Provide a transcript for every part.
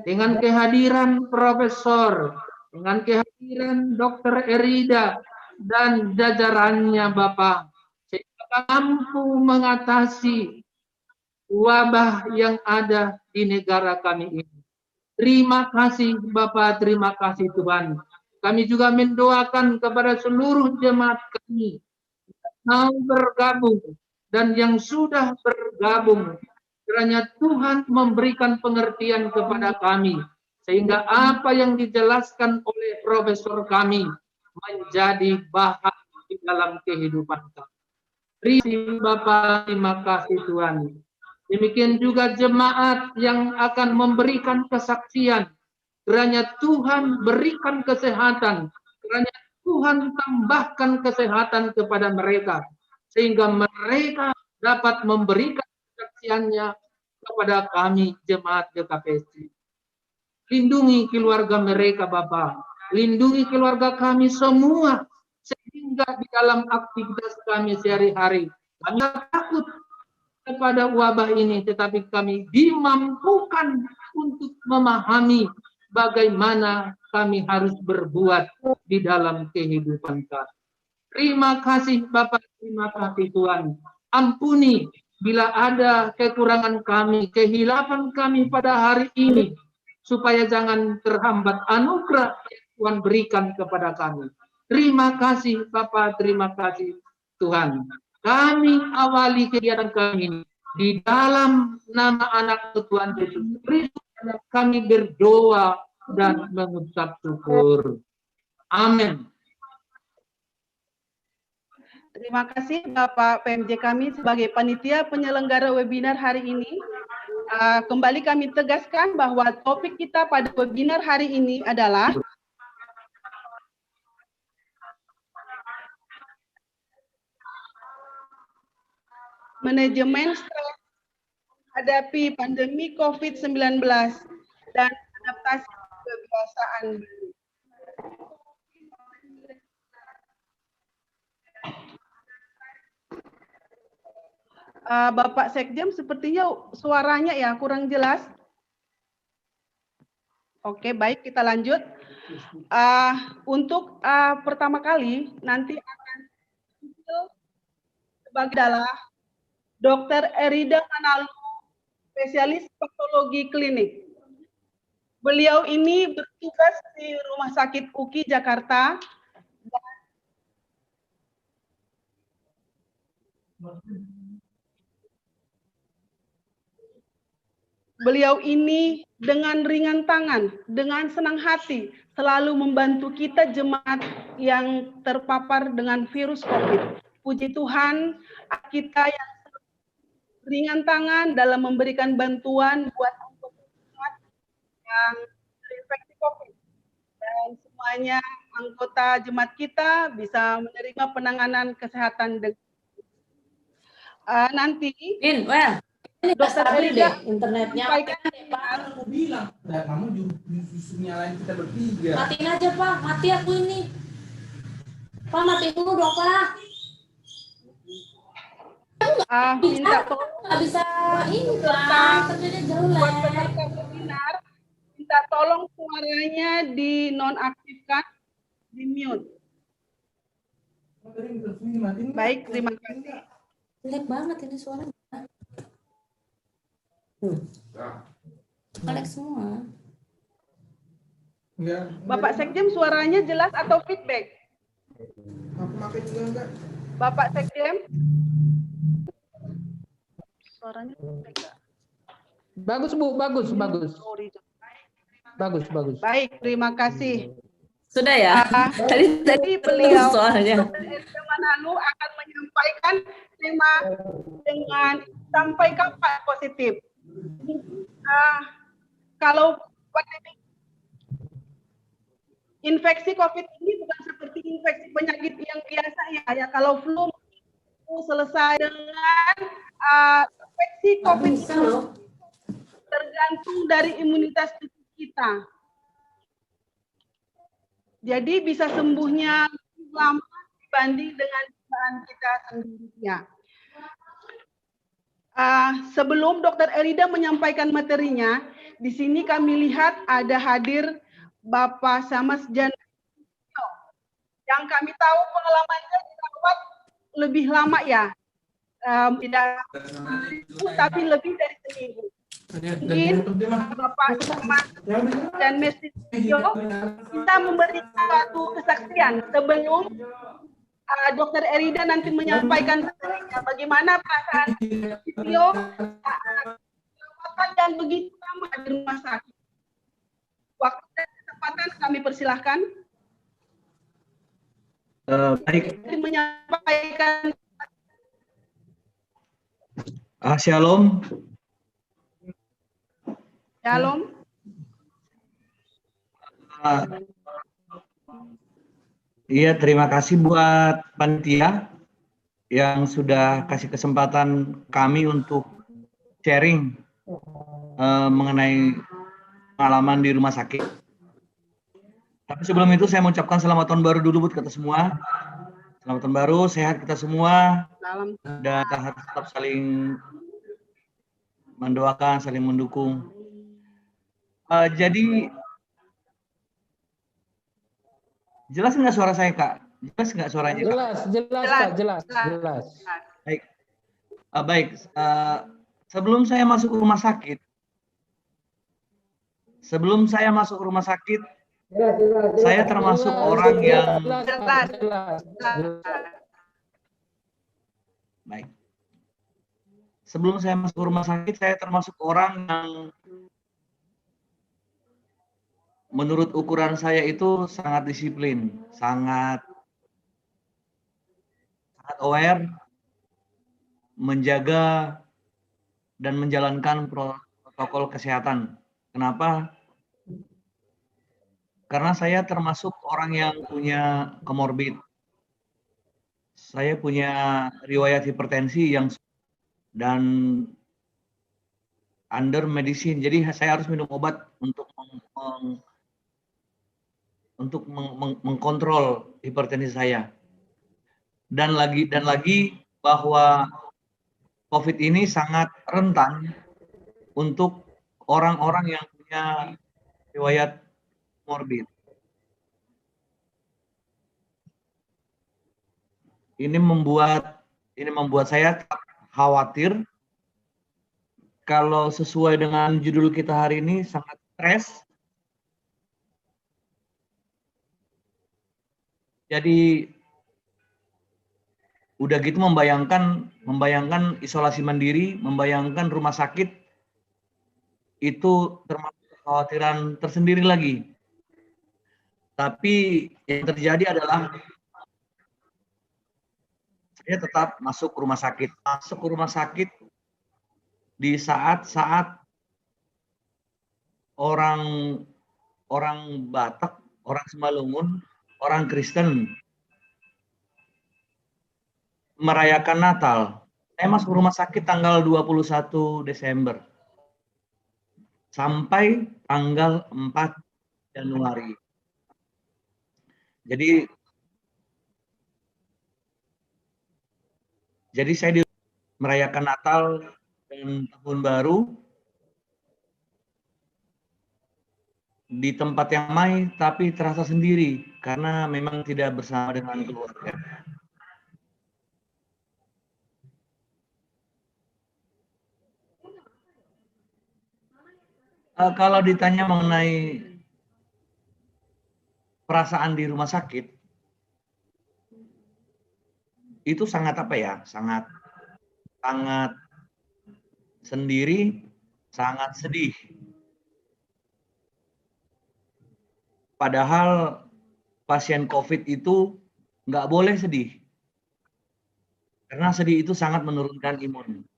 dengan kehadiran Profesor, dengan kehadiran Dr. Erida dan jajarannya Bapak, sehingga mampu mengatasi wabah yang ada di negara kami ini. Terima kasih Bapak, terima kasih Tuhan. Kami juga mendoakan kepada seluruh jemaat kami mau bergabung dan yang sudah bergabung, kiranya Tuhan memberikan pengertian kepada kami sehingga apa yang dijelaskan oleh profesor kami menjadi bahan di dalam kehidupan kami. Terima kasih Bapak, terima kasih Tuhan. Demikian juga jemaat yang akan memberikan kesaksian, kiranya Tuhan berikan kesehatan, kiranya Tuhan tambahkan kesehatan kepada mereka, sehingga mereka dapat memberikan kesaksiannya kepada kami jemaat GKPSI. Lindungi keluarga mereka Bapak, lindungi keluarga kami semua, sehingga di dalam aktivitas kami sehari-hari, kami tidak takut kepada wabah ini, tetapi kami dimampukan untuk memahami bagaimana kami harus berbuat di dalam kehidupan kami. Terima kasih Bapak, terima kasih Tuhan. Ampuni bila ada kekurangan kami, kehilapan kami pada hari ini, supaya jangan terhambat anugerah yang Tuhan berikan kepada kami. Terima kasih Bapak, terima kasih Tuhan. Kami awali kegiatan kami ini di dalam nama anak Tuhan Yesus Kristus. Kami berdoa dan mengucap syukur. Amin. Terima kasih Bapak PMJ kami sebagai panitia penyelenggara webinar hari ini. Kembali kami tegaskan bahwa topik kita pada webinar hari ini adalah manajemen stres hadapi pandemi COVID-19 dan adaptasi kebiasaan. Bapak Sekjem sepertinya suaranya ya kurang jelas. Oke, baik kita lanjut. Untuk pertama kali nanti akan sebagai adalah Dr. Erida Manalu, spesialis patologi klinik. Beliau ini bertugas di Rumah Sakit UKI Jakarta. Beliau ini dengan ringan tangan, dengan senang hati, selalu membantu kita jemaat yang terpapar dengan virus COVID. Puji Tuhan, kita yang ringan tangan dalam memberikan bantuan buat jemaat yang terinfeksi COVID. Dan semuanya anggota jemaat kita bisa menerima penanganan kesehatan nanti. Ini Dokter Erida internetnya Aku bilang, kamu justru nyalain kita bertiga. matiin aja Pak, mati aku ini. Pak mati dulu dong Pak. Minta tolong Nggak bisa ini Pak, terjadi buat jelek. peserta webinar, minta tolong suaranya dinonaktifkan, di mute. Baik, terima kasih. Jelek banget ini suaranya. Jelek semua. Bapak Sekjem suaranya jelas atau feedback? Aku pakai juga enggak? Bapak Sekjem? Suaranya feedback enggak? Bagus Bu, bagus, bagus. Bagus, bagus. Baik, terima kasih. Sudah ya? Tadi beliau soalnya. Dr. Erida Manalu akan menyampaikan tema dengan sampai kapan positif. Kalau pandemi infeksi COVID ini bukan seperti infeksi penyakit yang biasa ya. Kalau flu selesai dengan infeksi COVID ini tergantung dari imunitas tubuh kita. Jadi bisa sembuhnya lama dibanding dengan bahan kita sendirinya. Sebelum Dr. Erida menyampaikan materinya, di sini kami lihat ada hadir Bapak Samas Jan yang kami tahu pengalamannya dirawat lebih lama ya, tidak seminggu tapi lebih dari seminggu. Mungkin Bapak Samas dan Mesti bisa memberi satu kesaksian sebelum Dr. Erida nanti menyampaikan materinya. Bagaimana perasaan Tio saat perawatan yang begitu lama di rumah sakit? Waktu dan kesempatan kami persilahkan. Baik, Menyampaikan. Shalom. Shalom. Iya, terima kasih buat panitia yang sudah kasih kesempatan kami untuk sharing mengenai pengalaman di rumah sakit. Tapi sebelum itu saya mengucapkan selamat tahun baru dulu buat kita semua. Selamat tahun baru, sehat kita semua. Salam. Dan kita harus tetap saling mendoakan, saling mendukung. Jadi jelas nggak suara saya, Kak? Jelas nggak suaranya, Kak? Jelas. Baik. Baik. Sebelum saya masuk rumah sakit, saya termasuk orang yang baik. Sebelum saya masuk rumah sakit, saya termasuk orang yang menurut ukuran saya itu sangat disiplin, sangat aware, menjaga dan menjalankan protokol kesehatan. Kenapa? Karena saya termasuk orang yang punya komorbid. Saya punya riwayat hipertensi yang dan under medicine. Jadi saya harus minum obat untuk mengkontrol hipertensi saya. Dan lagi bahwa COVID ini sangat rentan untuk orang-orang yang punya riwayat komorbid. Ini membuat saya khawatir kalau sesuai dengan judul kita hari ini sangat stres. Jadi udah gitu membayangkan isolasi mandiri, membayangkan rumah sakit itu termasuk kekhawatiran tersendiri lagi. Tapi yang terjadi adalah saya tetap masuk ke rumah sakit di saat-saat orang Batak, orang Simalungun, orang Kristen merayakan Natal. Saya masuk rumah sakit tanggal 21 Desember sampai tanggal 4 Januari. Jadi saya merayakan Natal dan Tahun Baru di tempat yang ramai, tapi terasa sendiri karena memang tidak bersama dengan keluarga. Kalau ditanya mengenai perasaan di rumah sakit, itu sangat sangat sendiri, sangat sedih. Padahal pasien COVID itu nggak boleh sedih, karena sedih itu sangat menurunkan imun.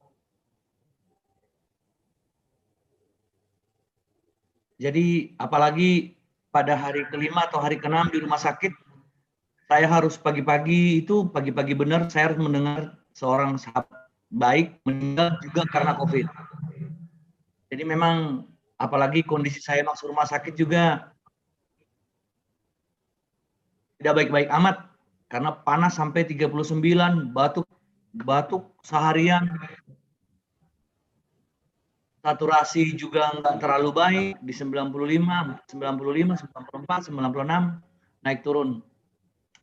Jadi apalagi pada hari kelima atau hari keenam di rumah sakit, saya harus pagi-pagi benar saya harus mendengar seorang sahabat baik meninggal juga karena COVID. Jadi memang apalagi kondisi saya masuk rumah sakit juga tidak baik-baik amat karena panas sampai 39, batuk seharian. saturasi juga nggak terlalu baik di 95, 94, 96 naik turun.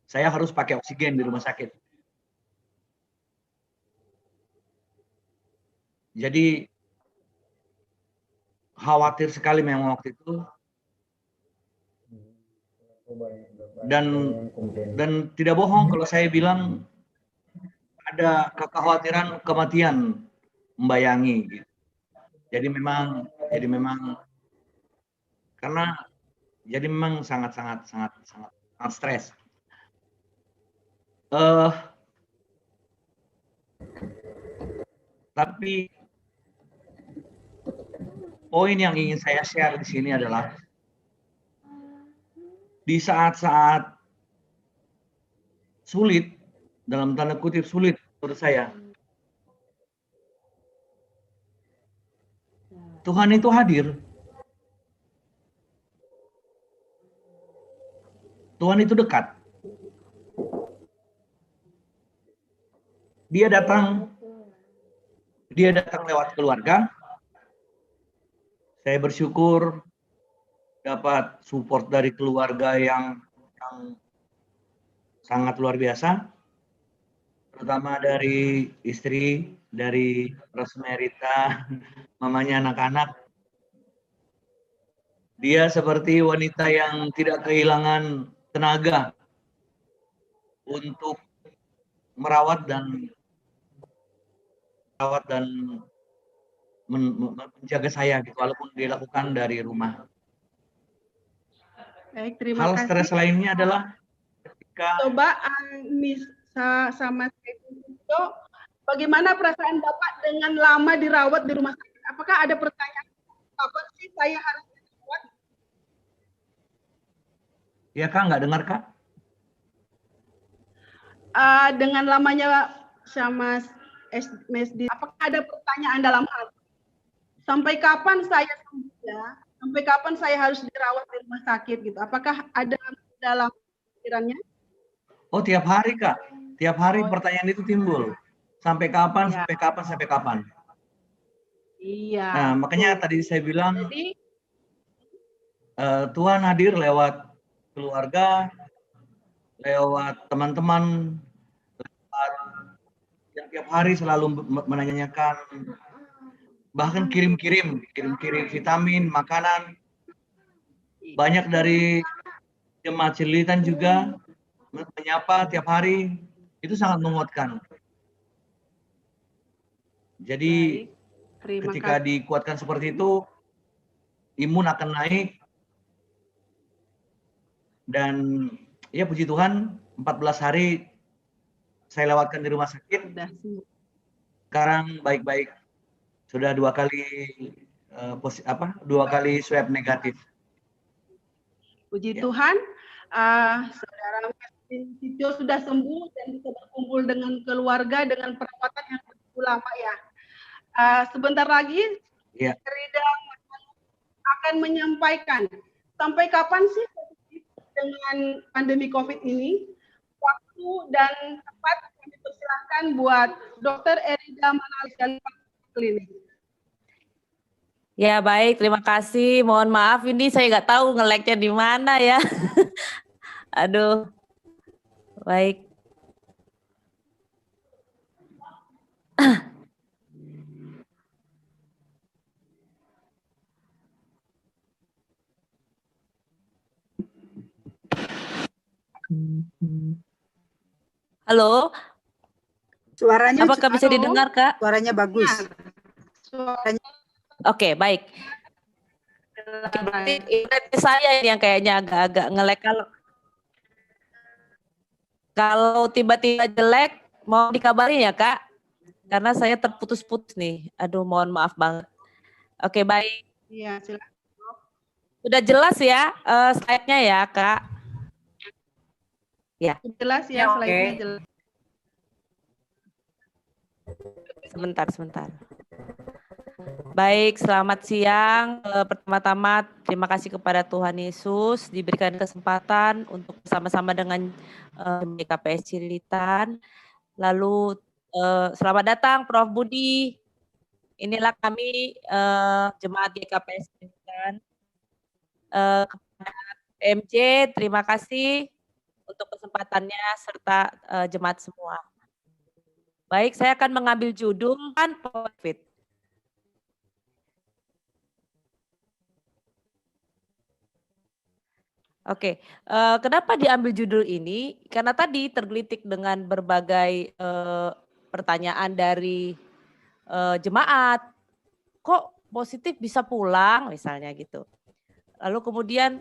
Saya harus pakai oksigen di rumah sakit. Jadi khawatir sekali memang waktu itu. Dan tidak bohong kalau saya bilang ada kekhawatiran kematian membayangi gitu. Jadi memang karena jadi memang sangat stres. Tapi poin yang ingin saya share di sini adalah di saat-saat sulit, dalam tanda kutip sulit menurut saya, Tuhan itu hadir. Tuhan itu dekat. Dia datang lewat keluarga. Saya bersyukur dapat support dari keluarga yang sangat luar biasa, terutama dari istri, dari Rosmerita, mamanya anak-anak. Dia seperti wanita yang tidak kehilangan tenaga untuk merawat dan menjaga saya gitu, walaupun dilakukan dari rumah. Baik, terima Hal kasih. stres lainnya adalah ketika Coba Misa sama Tito, bagaimana perasaan Bapak dengan lama dirawat di rumah sakit? Apakah ada pertanyaan, apa sih saya harus dirawat? Ya Kak, nggak dengar Kak? Dengan lamanya sama MSD, apakah ada pertanyaan dalam hati? Sampai kapan saya sembuh ya? Sampai kapan saya harus dirawat di rumah sakit gitu? Apakah ada dalam pikirannya? Oh, tiap hari Kak. Tiap hari pertanyaan itu timbul. Sampai kapan, Ya. sampai kapan? Iya. Nah, makanya tadi saya bilang, Jadi, Tuhan hadir lewat keluarga, lewat teman-teman, lewat yang tiap hari selalu menanyakan, bahkan kirim-kirim vitamin, makanan. Banyak dari jemaat celilitan juga menyapa tiap hari, itu sangat menguatkan. Jadi ketika dikuatkan seperti itu, imun akan naik. Dan ya puji Tuhan, 14 hari saya lewatkan di rumah sakit. Sekarang baik-baik. Sudah 2 kali 2 kali swab negatif. Puji Tuhan, saudara Tito sudah sembuh dan bisa berkumpul dengan keluarga dengan perawatan yang begitu lama ya. Sebentar lagi, Rida akan menyampaikan sampai kapan sih dengan pandemi COVID ini, waktu dan tempat kami persilahkan buat Dr. Erida Manali dari klinik. Ya baik, terima kasih. Mohon maaf ini saya nggak tahu nge-lag-nya di mana ya. Aduh, baik. Halo. Suaranya apakah bisa didengar, Kak? Suaranya bagus. Suaranya. Oke, baik. Oke, berarti internet saya ini yang kayaknya agak-agak nge-lag. Kalau tiba-tiba jelek, mau dikabarin ya, Kak? Karena saya terputus-putus nih. Aduh, mohon maaf banget. Oke, baik. Iya, silakan. Sudah jelas ya slide-nya ya, Kak? Ya. Jelas ya, slide-nya jelas. Sebentar. Baik, selamat siang. Pertama-tama terima kasih kepada Tuhan Yesus diberikan kesempatan untuk bersama-sama dengan GKPS Cililitan. Lalu selamat datang Prof. Budi. inilah kami jemaat GKPS Kristen. Kepada MJ, terima kasih untuk kesempatannya serta jemaat semua. Baik, saya akan mengambil judul COVID. Oke, kenapa diambil judul ini? Karena tadi tergelitik dengan berbagai pertanyaan dari jemaat. Kok positif bisa pulang misalnya gitu. Lalu kemudian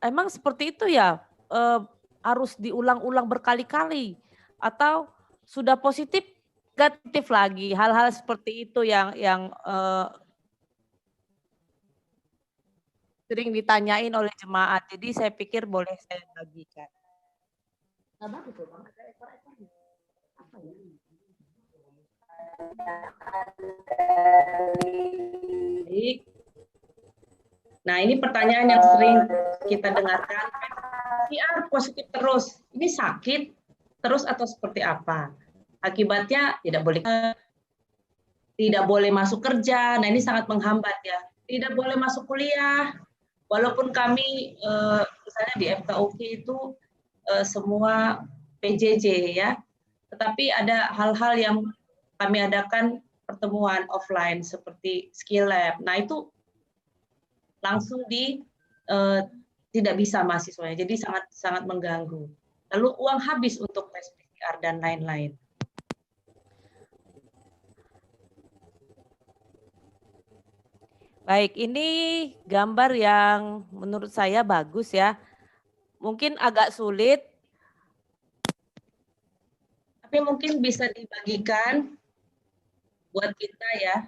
emang seperti itu ya, harus diulang-ulang berkali-kali atau sudah positif negatif lagi. Hal-hal seperti itu yang sering ditanyain oleh jemaat. Jadi saya pikir boleh saya bagikan. Baik. Nah, ini pertanyaan yang sering kita dengarkan. PCR positif terus, ini sakit terus atau seperti apa? Akibatnya tidak boleh masuk kerja. Nah, ini sangat menghambat ya. Tidak boleh masuk kuliah. Walaupun kami misalnya di FKUK itu semua PJJ ya, tetapi ada hal-hal yang kami adakan pertemuan offline seperti skill lab. Nah itu langsung tidak bisa mahasiswanya, jadi sangat mengganggu. Lalu uang habis untuk tes PCR dan lain-lain. Baik, ini gambar yang menurut saya bagus ya. Mungkin agak sulit, tapi mungkin bisa dibagikan buat kita ya.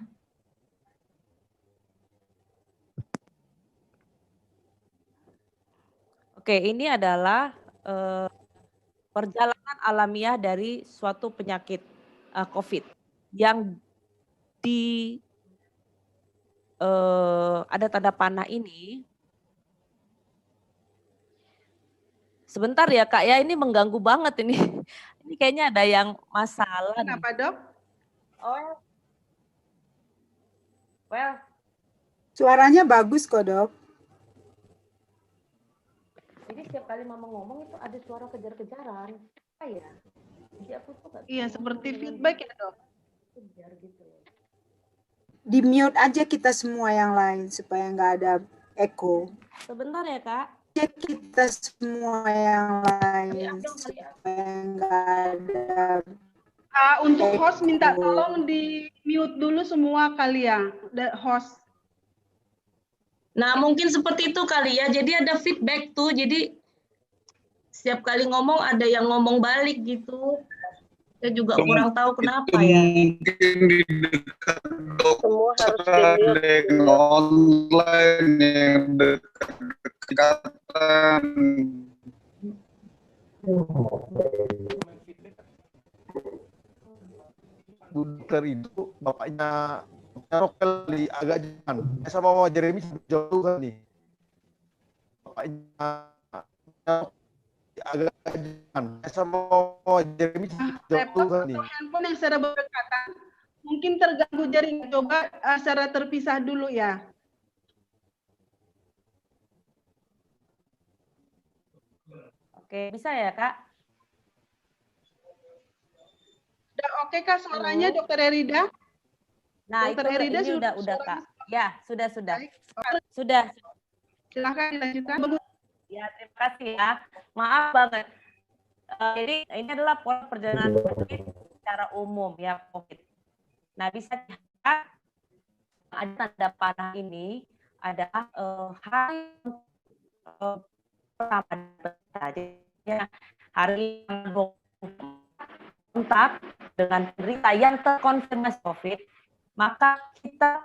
Oke, ini adalah perjalanan alamiah dari suatu penyakit COVID yang ada tanda panah ini. Sebentar ya Kak ya, ini mengganggu banget ini. Ini kayaknya ada yang masalah. Kenapa dok? Oh, well. Suaranya bagus kok dok. Jadi setiap kali mama ngomong itu ada suara kejar-kejaran. Ya. Jadi aku tuh iya, seperti feedback ya dok. Kejar gitu. Di mute aja kita semua yang lain supaya nggak ada echo. Sebentar ya Kak. Kita semua yang lain supaya nggak ada. Untuk host minta tolong di mute dulu semua kali ya, host. Nah mungkin seperti itu kali ya. Jadi ada feedback tuh. Jadi setiap kali ngomong ada yang ngomong balik gitu. Saya juga kurang tahu kenapa ya. Mungkin di dekat Semua harus dokter online yang dekat-dekatan. Dokter itu bapaknya Rokel agak jauh. Sama Mama Jeremy jauh kan nih. Bapaknya agak jauh. Sama Mama Jeremy jauh kan nih. Handphone yang secara berdekatan mungkin terganggu jaring. Coba secara terpisah dulu ya. Oke, bisa ya Kak? Udah oke Kak suaranya Dokter Erida? Nah, Dokter Erida ini udah Kak. Ya, sudah. Sudah. Silakan dilanjutkan. Ya, terima kasih ya. Maaf banget. Jadi ini adalah pola perjalanan COVID secara umum ya COVID. Nah, bisa dilihat ada tanda panah ini adalah hari pertama hari kontak dengan penderita yang terkonfirmasi COVID, maka kita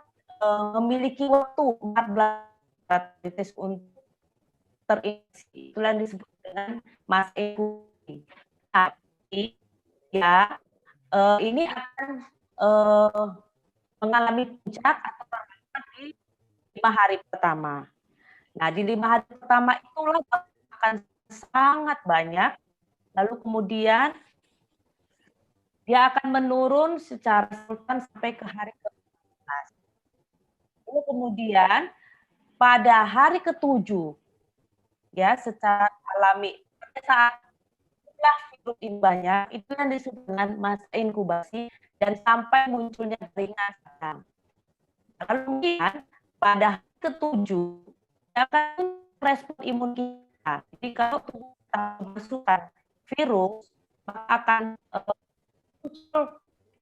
memiliki waktu 14 detik untuk terinfeksi. Itulah yang disebut dengan masa inkubasi. Tapi ya ini akan mengalami puncak atau di 5 hari pertama. Nah, di 5 hari pertama itulah akan sangat banyak. Lalu kemudian dia akan menurun secara sultan sampai ke hari ke-14. Lalu kemudian pada hari ke-7 ya secara alami pada saat virus ini banyak, itu yang disebut dengan masa inkubasi dan sampai munculnya ringan sedang. Lalu kemudian pada hari ke-7 akan respon imun kita. Jadi kalau tubuh kita memasukkan virus, maka akan muncul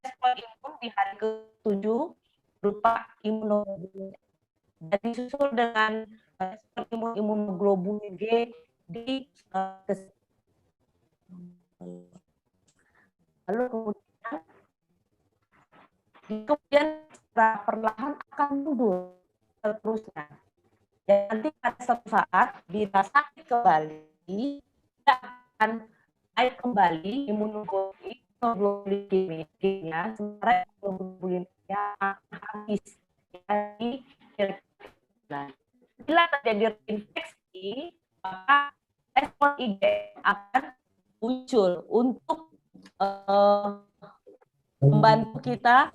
respon imun di hari ke-7 berupa imunoglobulin. Dan disusul dengan respon imunoglobulin G di lalu kemudian perlahan akan mundur seterusnya. Dan nanti pada suatu saat bila sakit kembali, kita akan naik kembali imunoglobulin G-nya, sementara imunoglobulin-nya akan habis. Jadi, bila terjadi infeksi, maka respon IgG akan muncul untuk membantu kita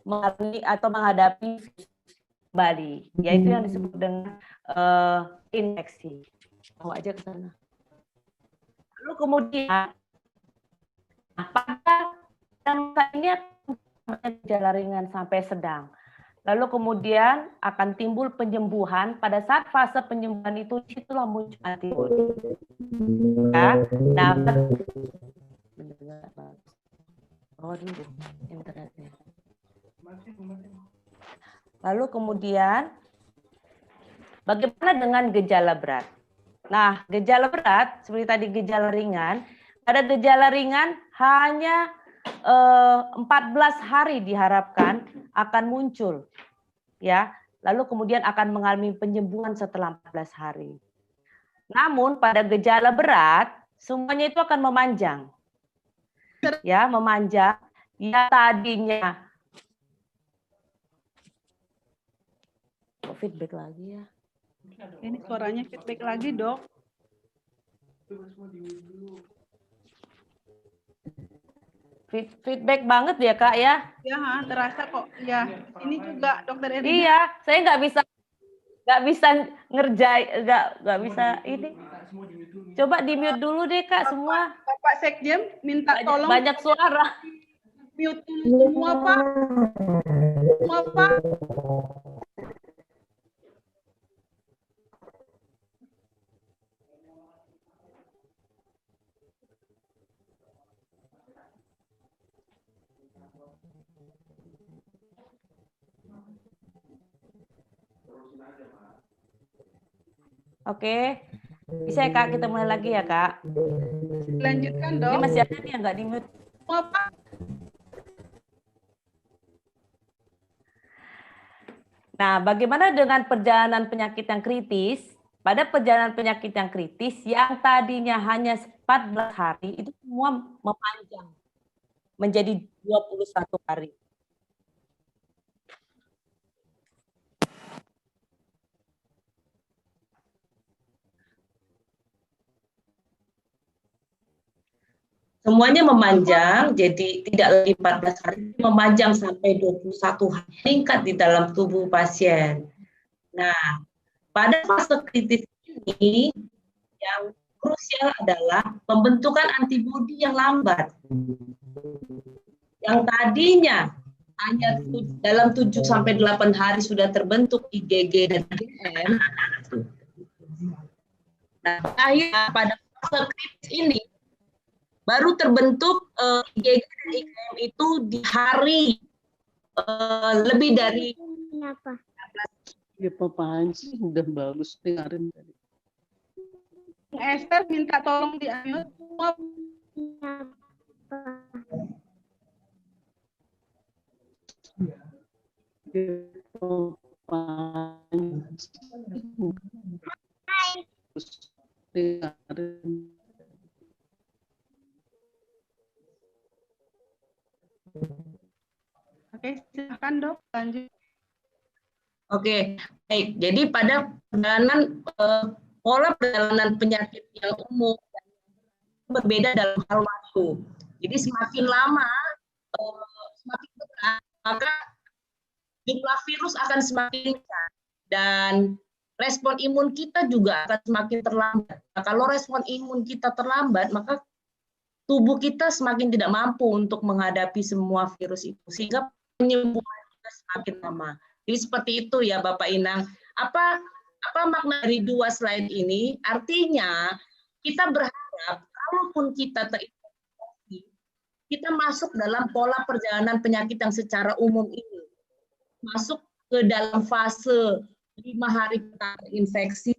menghadapi kembali, yaitu yang disebut dengan infeksi. Bawa aja ke sana. Lalu kemudian pada ini gejala ringan sampai sedang. Lalu kemudian akan timbul penyembuhan. Pada saat fase penyembuhan itu, itulah muncul antibodi. Ya, nah, dulu internetnya. Lalu kemudian, bagaimana dengan gejala berat? Nah, gejala berat seperti tadi gejala ringan. Pada gejala ringan hanya 14 hari diharapkan akan muncul, ya. Lalu kemudian akan mengalami penyembuhan setelah 14 hari. Namun pada gejala berat semuanya itu akan memanjang, ya, memanjang. Ya tadinya feedback lagi ya. Ini suaranya feedback lagi, Dok. Feedback banget ya Kak ya? Ya, terasa kok. Ya, ini juga Dokter Erina. Iya, saya nggak bisa ngerjain, nggak bisa ini. Coba di mute dulu deh Kak semua. Bapak Sekjen minta tolong. Banyak suara. Mute dulu semua Pak. Semua Pak. Oke, bisa ya Kak, kita mulai lagi ya Kak. Lanjutkan Dok. Ini masih ada nih yang nggak di-mute. Pak. Nah, bagaimana dengan perjalanan penyakit yang kritis? Pada perjalanan penyakit yang kritis, yang tadinya hanya 14 hari, itu semua memanjang menjadi 21 hari. Semuanya memanjang, jadi tidak lagi 14 hari, memanjang sampai 21 hari, meningkat di dalam tubuh pasien. Nah, pada fase kritis ini, yang krusial adalah pembentukan antibodi yang lambat. Yang tadinya hanya dalam 7-8 hari sudah terbentuk IgG dan IgM. Nah, akhirnya pada fase kritis ini, baru terbentuk IgG dan IgM itu di hari lebih dari Kenapa? Ya apaan sih, udah bagus dengerin tadi. Esther minta tolong di-unmute. Oke, silakan Dok, lanjut. Oke, baik. Jadi pada perjalanan pola perjalanan penyakit yang umum berbeda dalam hal waktu. Jadi semakin lama semakin berat, maka jumlah virus akan semakin meningkat dan respon imun kita juga akan semakin terlambat. Nah, kalau respon imun kita terlambat, maka tubuh kita semakin tidak mampu untuk menghadapi semua virus itu, sehingga penyembuhan kita semakin lama. Jadi seperti itu ya Bapak Inang. Apa makna dari 2 slide ini? Artinya kita berharap kalaupun kita terinfeksi, kita masuk dalam pola perjalanan penyakit yang secara umum ini. Masuk ke dalam fase 5 hari kita terinfeksi,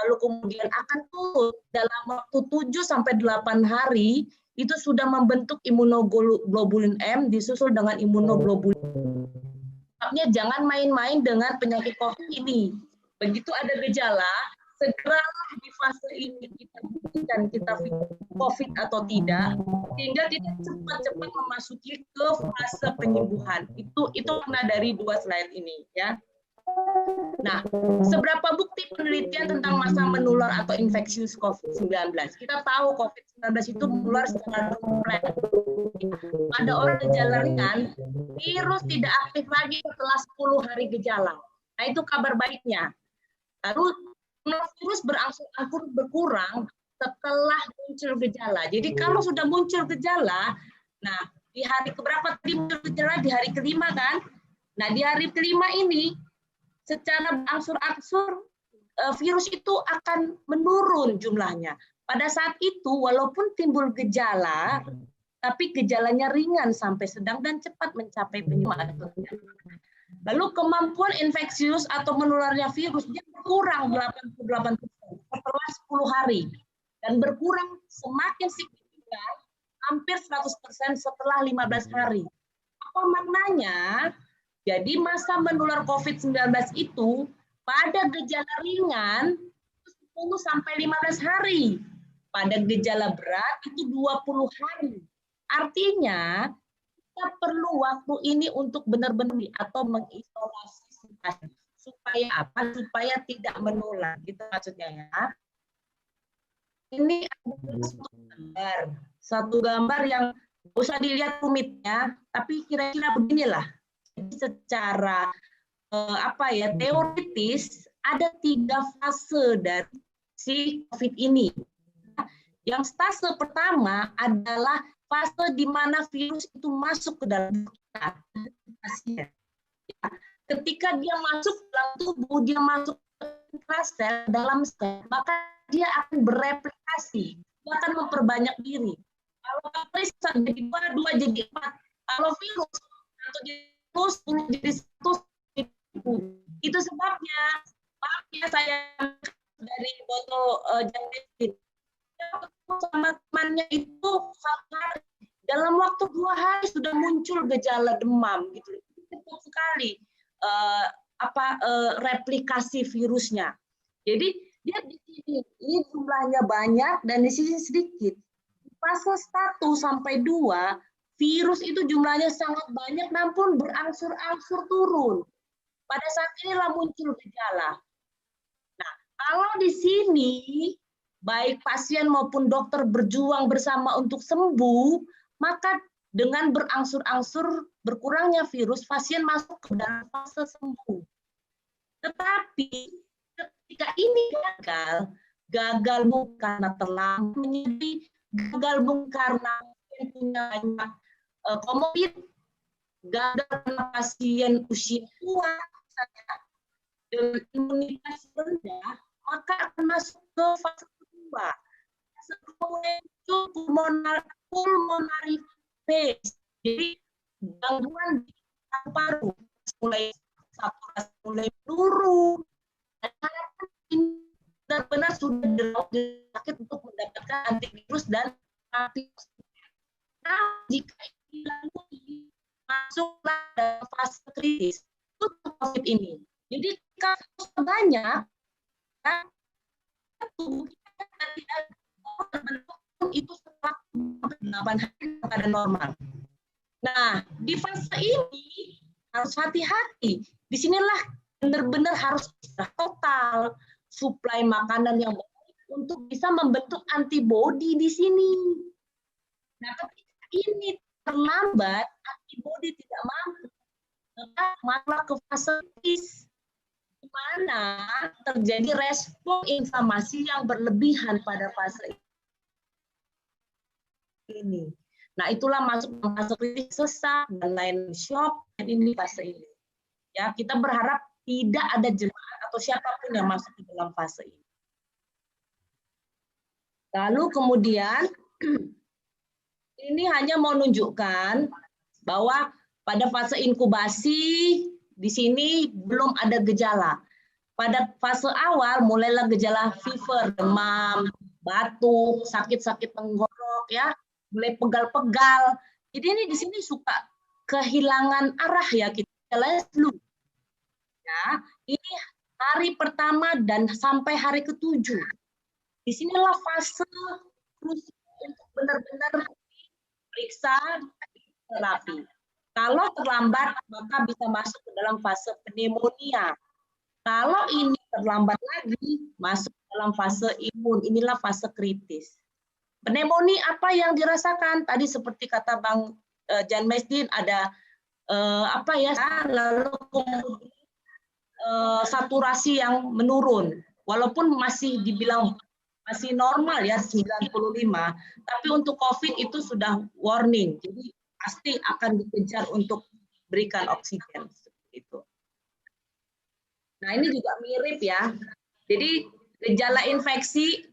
lalu kemudian akan turun dalam waktu 7-8 hari, itu sudah membentuk imunoglobulin M disusul dengan imunoglobulin. Sebabnya jangan main-main dengan penyakit COVID ini. Begitu ada gejala, segeralah di fase ini kita buktikan kita COVID atau tidak, sehingga kita cepat-cepat memasuki ke fase penyembuhan. Itu makna dari 2 slide ini, ya. Nah, seberapa bukti penelitian tentang masa menular atau infeksius COVID-19? Kita tahu COVID-19 itu menular secara droplet. Pada orang gejala ringan, virus tidak aktif lagi setelah 10 hari gejala. Nah, itu kabar baiknya. Lalu, virus berangsur-angsur berkurang setelah muncul gejala. Jadi, kalau sudah muncul gejala, nah, di hari keberapa tadi muncul gejala? Di hari kelima, kan? Nah, di hari kelima ini, secara berangsur-angsur virus itu akan menurun jumlahnya. Pada saat itu, walaupun timbul gejala, tapi gejalanya ringan sampai sedang dan cepat mencapai penyembuhan. Lalu kemampuan infeksius atau menularnya virus dia berkurang 88% setelah 10 hari dan berkurang semakin signifikan hampir 100% setelah 15 hari. Apa maknanya? Jadi masa menular COVID-19 itu pada gejala ringan 10-15 hari. Pada gejala berat itu 20 hari. Artinya kita perlu waktu ini untuk benar-benar atau mengisolasi supaya apa? Supaya tidak menular. Gitu maksudnya ya. Ini ada satu gambar yang usah dilihat rumitnya, tapi kira-kira beginilah. Secara teoritis ada 3 fase dari si COVID ini. Yang fase pertama adalah fase di mana virus itu masuk ke dalam pasien. Ketika dia masuk ke dalam tubuh, dia masuk ke sel, dalam sel, maka dia akan bereplikasi, dia akan memperbanyak diri. Kalau periksa jadi 2 jadi 4. Kalau virus atau terus jadi 100. Itu sebabnya, maaf ya saya dari botol jam bensin. Sama temannya itu dalam waktu 2 hari sudah muncul gejala demam gitu. Cepat sekali replikasi virusnya. Jadi dia di sini ini jumlahnya banyak dan di sini sedikit. Fase 1-2 virus itu jumlahnya sangat banyak namun berangsur-angsur turun. Pada saat inilah muncul gejala. Nah, kalau di sini baik pasien maupun dokter berjuang bersama untuk sembuh, maka dengan berangsur-angsur berkurangnya virus, pasien masuk ke dalam fase sembuh. Tetapi ketika ini gagal bukan karena terlambat menyedih, gagal bukan karena punya banyak komorbid, gagal karena pasien usia tua, dengan imunitas rendah, maka akan masuk ke fase kedua. Fase kedua itu pulmonary phase, jadi gangguan di paru, mulai saturasi mulai menurun, dan harapan ini benar-benar sudah dirawat sakit untuk mendapatkan antivirus dan antioksidan. Nah, jika ini masuklah dalam fase kritis, itu COVID ini. Jadi kasus banyak, kan, tubuh kita tidak terbentuk itu setelah 8 hari pada normal. Nah, di fase ini harus hati-hati. Disinilah benar-benar harus total suplai makanan yang baik untuk bisa membentuk antibodi di sini. Nah, ketika ini terlambat, antibodi tidak mampu, maka masuk ke fase kritis, di mana terjadi respon inflamasi yang berlebihan pada fase ini. Nah, itulah masuk ke fase kritis, sesak dan lain, shock, dan ini fase ini. Ya, kita berharap tidak ada jemaat atau siapapun yang masuk ke dalam fase ini. Lalu kemudian ini hanya mau menunjukkan bahwa pada fase inkubasi di sini belum ada gejala. Pada fase awal mulailah gejala fever, demam, batuk, sakit-sakit tenggorok ya, mulai pegal-pegal. Jadi ini di sini suka kehilangan arah ya, kita jalan flu. Ya, ini hari pertama dan sampai hari ke-7. Disinilah fase krusial untuk benar-benar periksa terapi. Kalau terlambat, maka bisa masuk ke dalam fase pneumonia. Kalau ini terlambat lagi, masuk ke dalam fase imun. Inilah fase kritis. Pneumonia apa yang dirasakan? Tadi seperti kata Bang Jan Mesdin, ada lalu kemudian saturasi yang menurun. Walaupun masih dibilang masih normal ya 95, tapi untuk COVID itu sudah warning. Jadi pasti akan dikejar untuk berikan oksigen seperti itu. Nah, ini juga mirip ya. Jadi gejala infeksi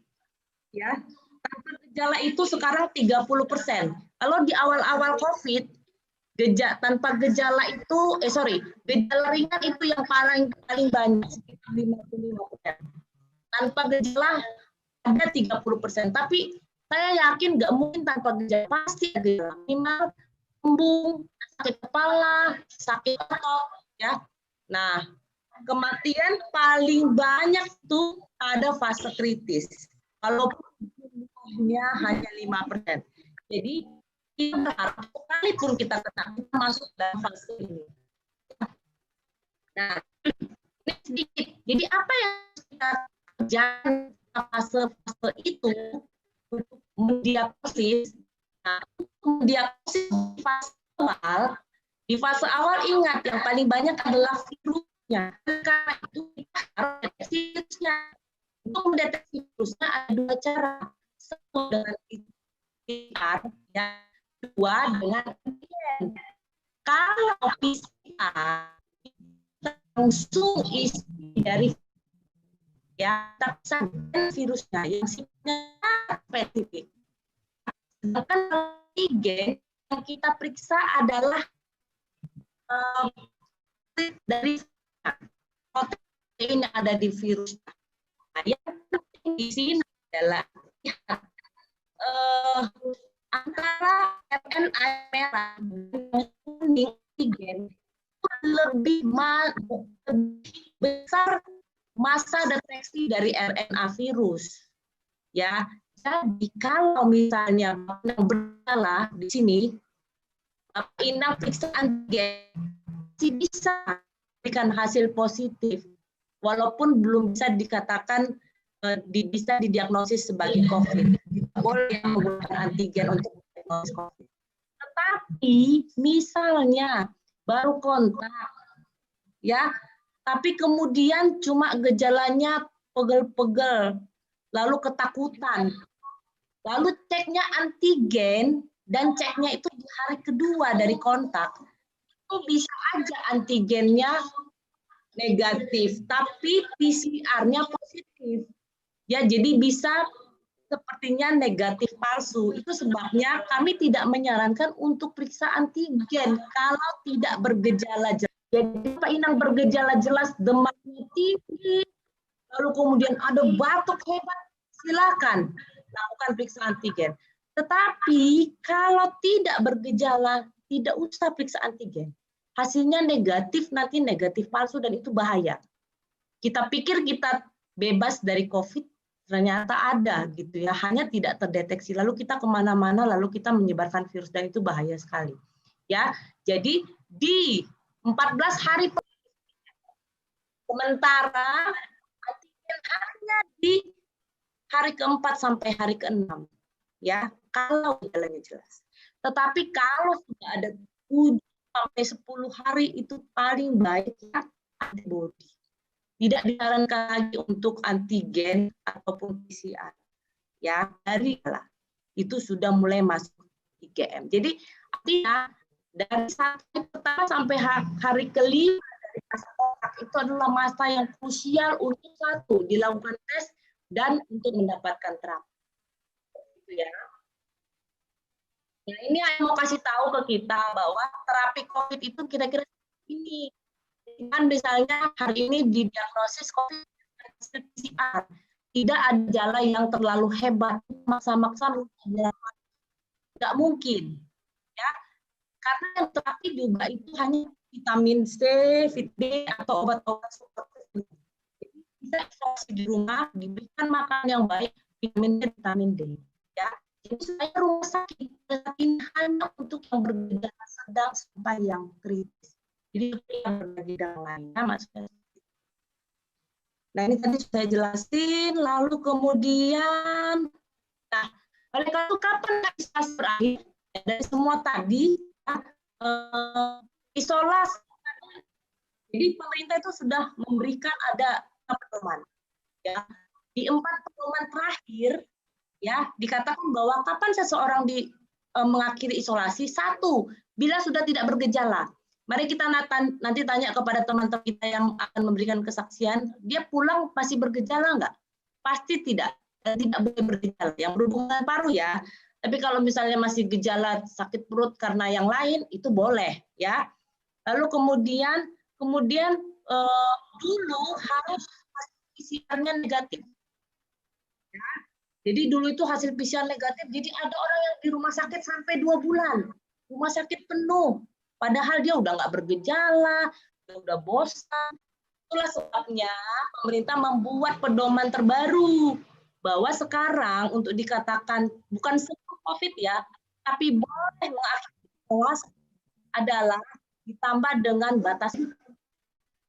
ya, tanpa gejala itu sekarang 30%. Kalau di awal-awal COVID tanpa gejala itu gejala ringan itu yang paling banyak sekitar 55%. Tanpa gejala ada 30%, tapi saya yakin nggak mungkin tanpa gejala, pasti ada gejala. Minimal kembung, sakit kepala, sakit otot, ya. Nah, kematian paling banyak itu pada fase kritis. Walaupun jumlahnya hanya 5%. Jadi kita berharap sekalipun kita kena, kita masuk dalam fase ini. Nah, ini sedikit. Jadi apa yang kita kerjakan fase-fase itu untuk mendiagnosis? Nah, mendiagnosis di fase awal ingat yang paling banyak adalah virusnya. Karena itu kita harus deteksi virusnya. Untuk mendeteksi virusnya ada dua cara. Satu dengan PCR, yang kedua dengan antigen. Kalau PCR langsung isi dari ya, tapi virusnya yang sifatnya spesifik. Sedangkan antigen yang kita periksa adalah dari protein yang ada di virus. Nah, yang penting di sini adalah antara RNA merah dan kuning antigen lebih besar masa deteksi dari RNA virus. Ya, jadi kalau misalnya yang bergejala di sini, inang periksa antigen masih bisa memberikan hasil positif, walaupun belum bisa dikatakan bisa didiagnosis sebagai COVID. Boleh menggunakan antigen untuk diagnosis COVID. Tetapi misalnya baru kontak, ya, tapi kemudian cuma gejalanya pegel-pegel, lalu ketakutan, lalu ceknya antigen dan ceknya itu di hari kedua dari kontak, itu bisa aja antigennya negatif, tapi PCR-nya positif. Ya, jadi bisa sepertinya negatif palsu. Itu sebabnya kami tidak menyarankan untuk periksa antigen kalau tidak bergejala jelas. Jadi Pak Inang bergejala jelas, demamnya tinggi, lalu kemudian ada batuk hebat, silakan lakukan periksa antigen. Tetapi kalau tidak bergejala, tidak usah periksa antigen. Hasilnya negatif, nanti negatif palsu dan itu bahaya. Kita pikir kita bebas dari COVID, ternyata ada gitu ya, hanya tidak terdeteksi. Lalu kita kemana-mana, lalu kita menyebarkan virus dan itu bahaya sekali. Ya, jadi di 14 hari sementara antigen hanya di hari ke-4 sampai hari ke-6. Ya, kalau gejalanya jelas. Tetapi kalau sudah ada 7 sampai 10 hari itu paling baik ya antibody. Tidak disarankan lagi untuk antigen ataupun PCR. Ya, dari itu sudah mulai masuk IgM. Jadi artinya dari hari pertama sampai hari kelima dari masa kontak itu adalah masa yang krusial untuk satu dilakukan tes dan untuk mendapatkan terapi. Gitu ya. Nah, ini yang mau kasih tahu ke kita bahwa terapi COVID itu kira-kira ini. Kan misalnya hari ini didiagnosis COVID PCR, tidak ada gejala yang terlalu hebat, maksa-maksa nggak mungkin, ya. Karena yang terapi juga itu hanya vitamin C, vitamin D atau obat-obat suplemen. Bisa isolasi di rumah, diberikan makan yang baik, vitamin D, vitamin D, ya. Jadi saya rumah sakit ini hanya untuk yang bergejala sedang sampai yang kritis. Jadi yang bergejala lainnya maksudnya. Nah ini tadi sudah jelasin, lalu kemudian, nah oleh karena itu kapan isolasi berakhir? Ya, dari semua tadi, ya, isolasi. Jadi pemerintah itu sudah memberikan ada pedoman. Ya, di 4 pedoman terakhir, ya dikatakan bahwa kapan seseorang mengakhiri isolasi, 1, bila sudah tidak bergejala. Mari kita nanti tanya kepada teman-teman kita yang akan memberikan kesaksian, dia pulang masih bergejala nggak? Pasti tidak boleh bergejala. Yang berhubungan paru ya. Tapi kalau misalnya masih gejala sakit perut karena yang lain, itu boleh ya. Lalu kemudian dulu harus PCR-nya negatif. Ya. Jadi dulu itu hasil PCR negatif. Jadi ada orang yang di rumah sakit sampai 2 bulan, rumah sakit penuh. Padahal dia udah nggak bergejala, dia udah bosan. Itulah sebabnya pemerintah membuat pedoman terbaru bahwa sekarang untuk dikatakan bukan sembuh COVID ya, tapi boleh mengakhiri isolasi adalah ditambah dengan batas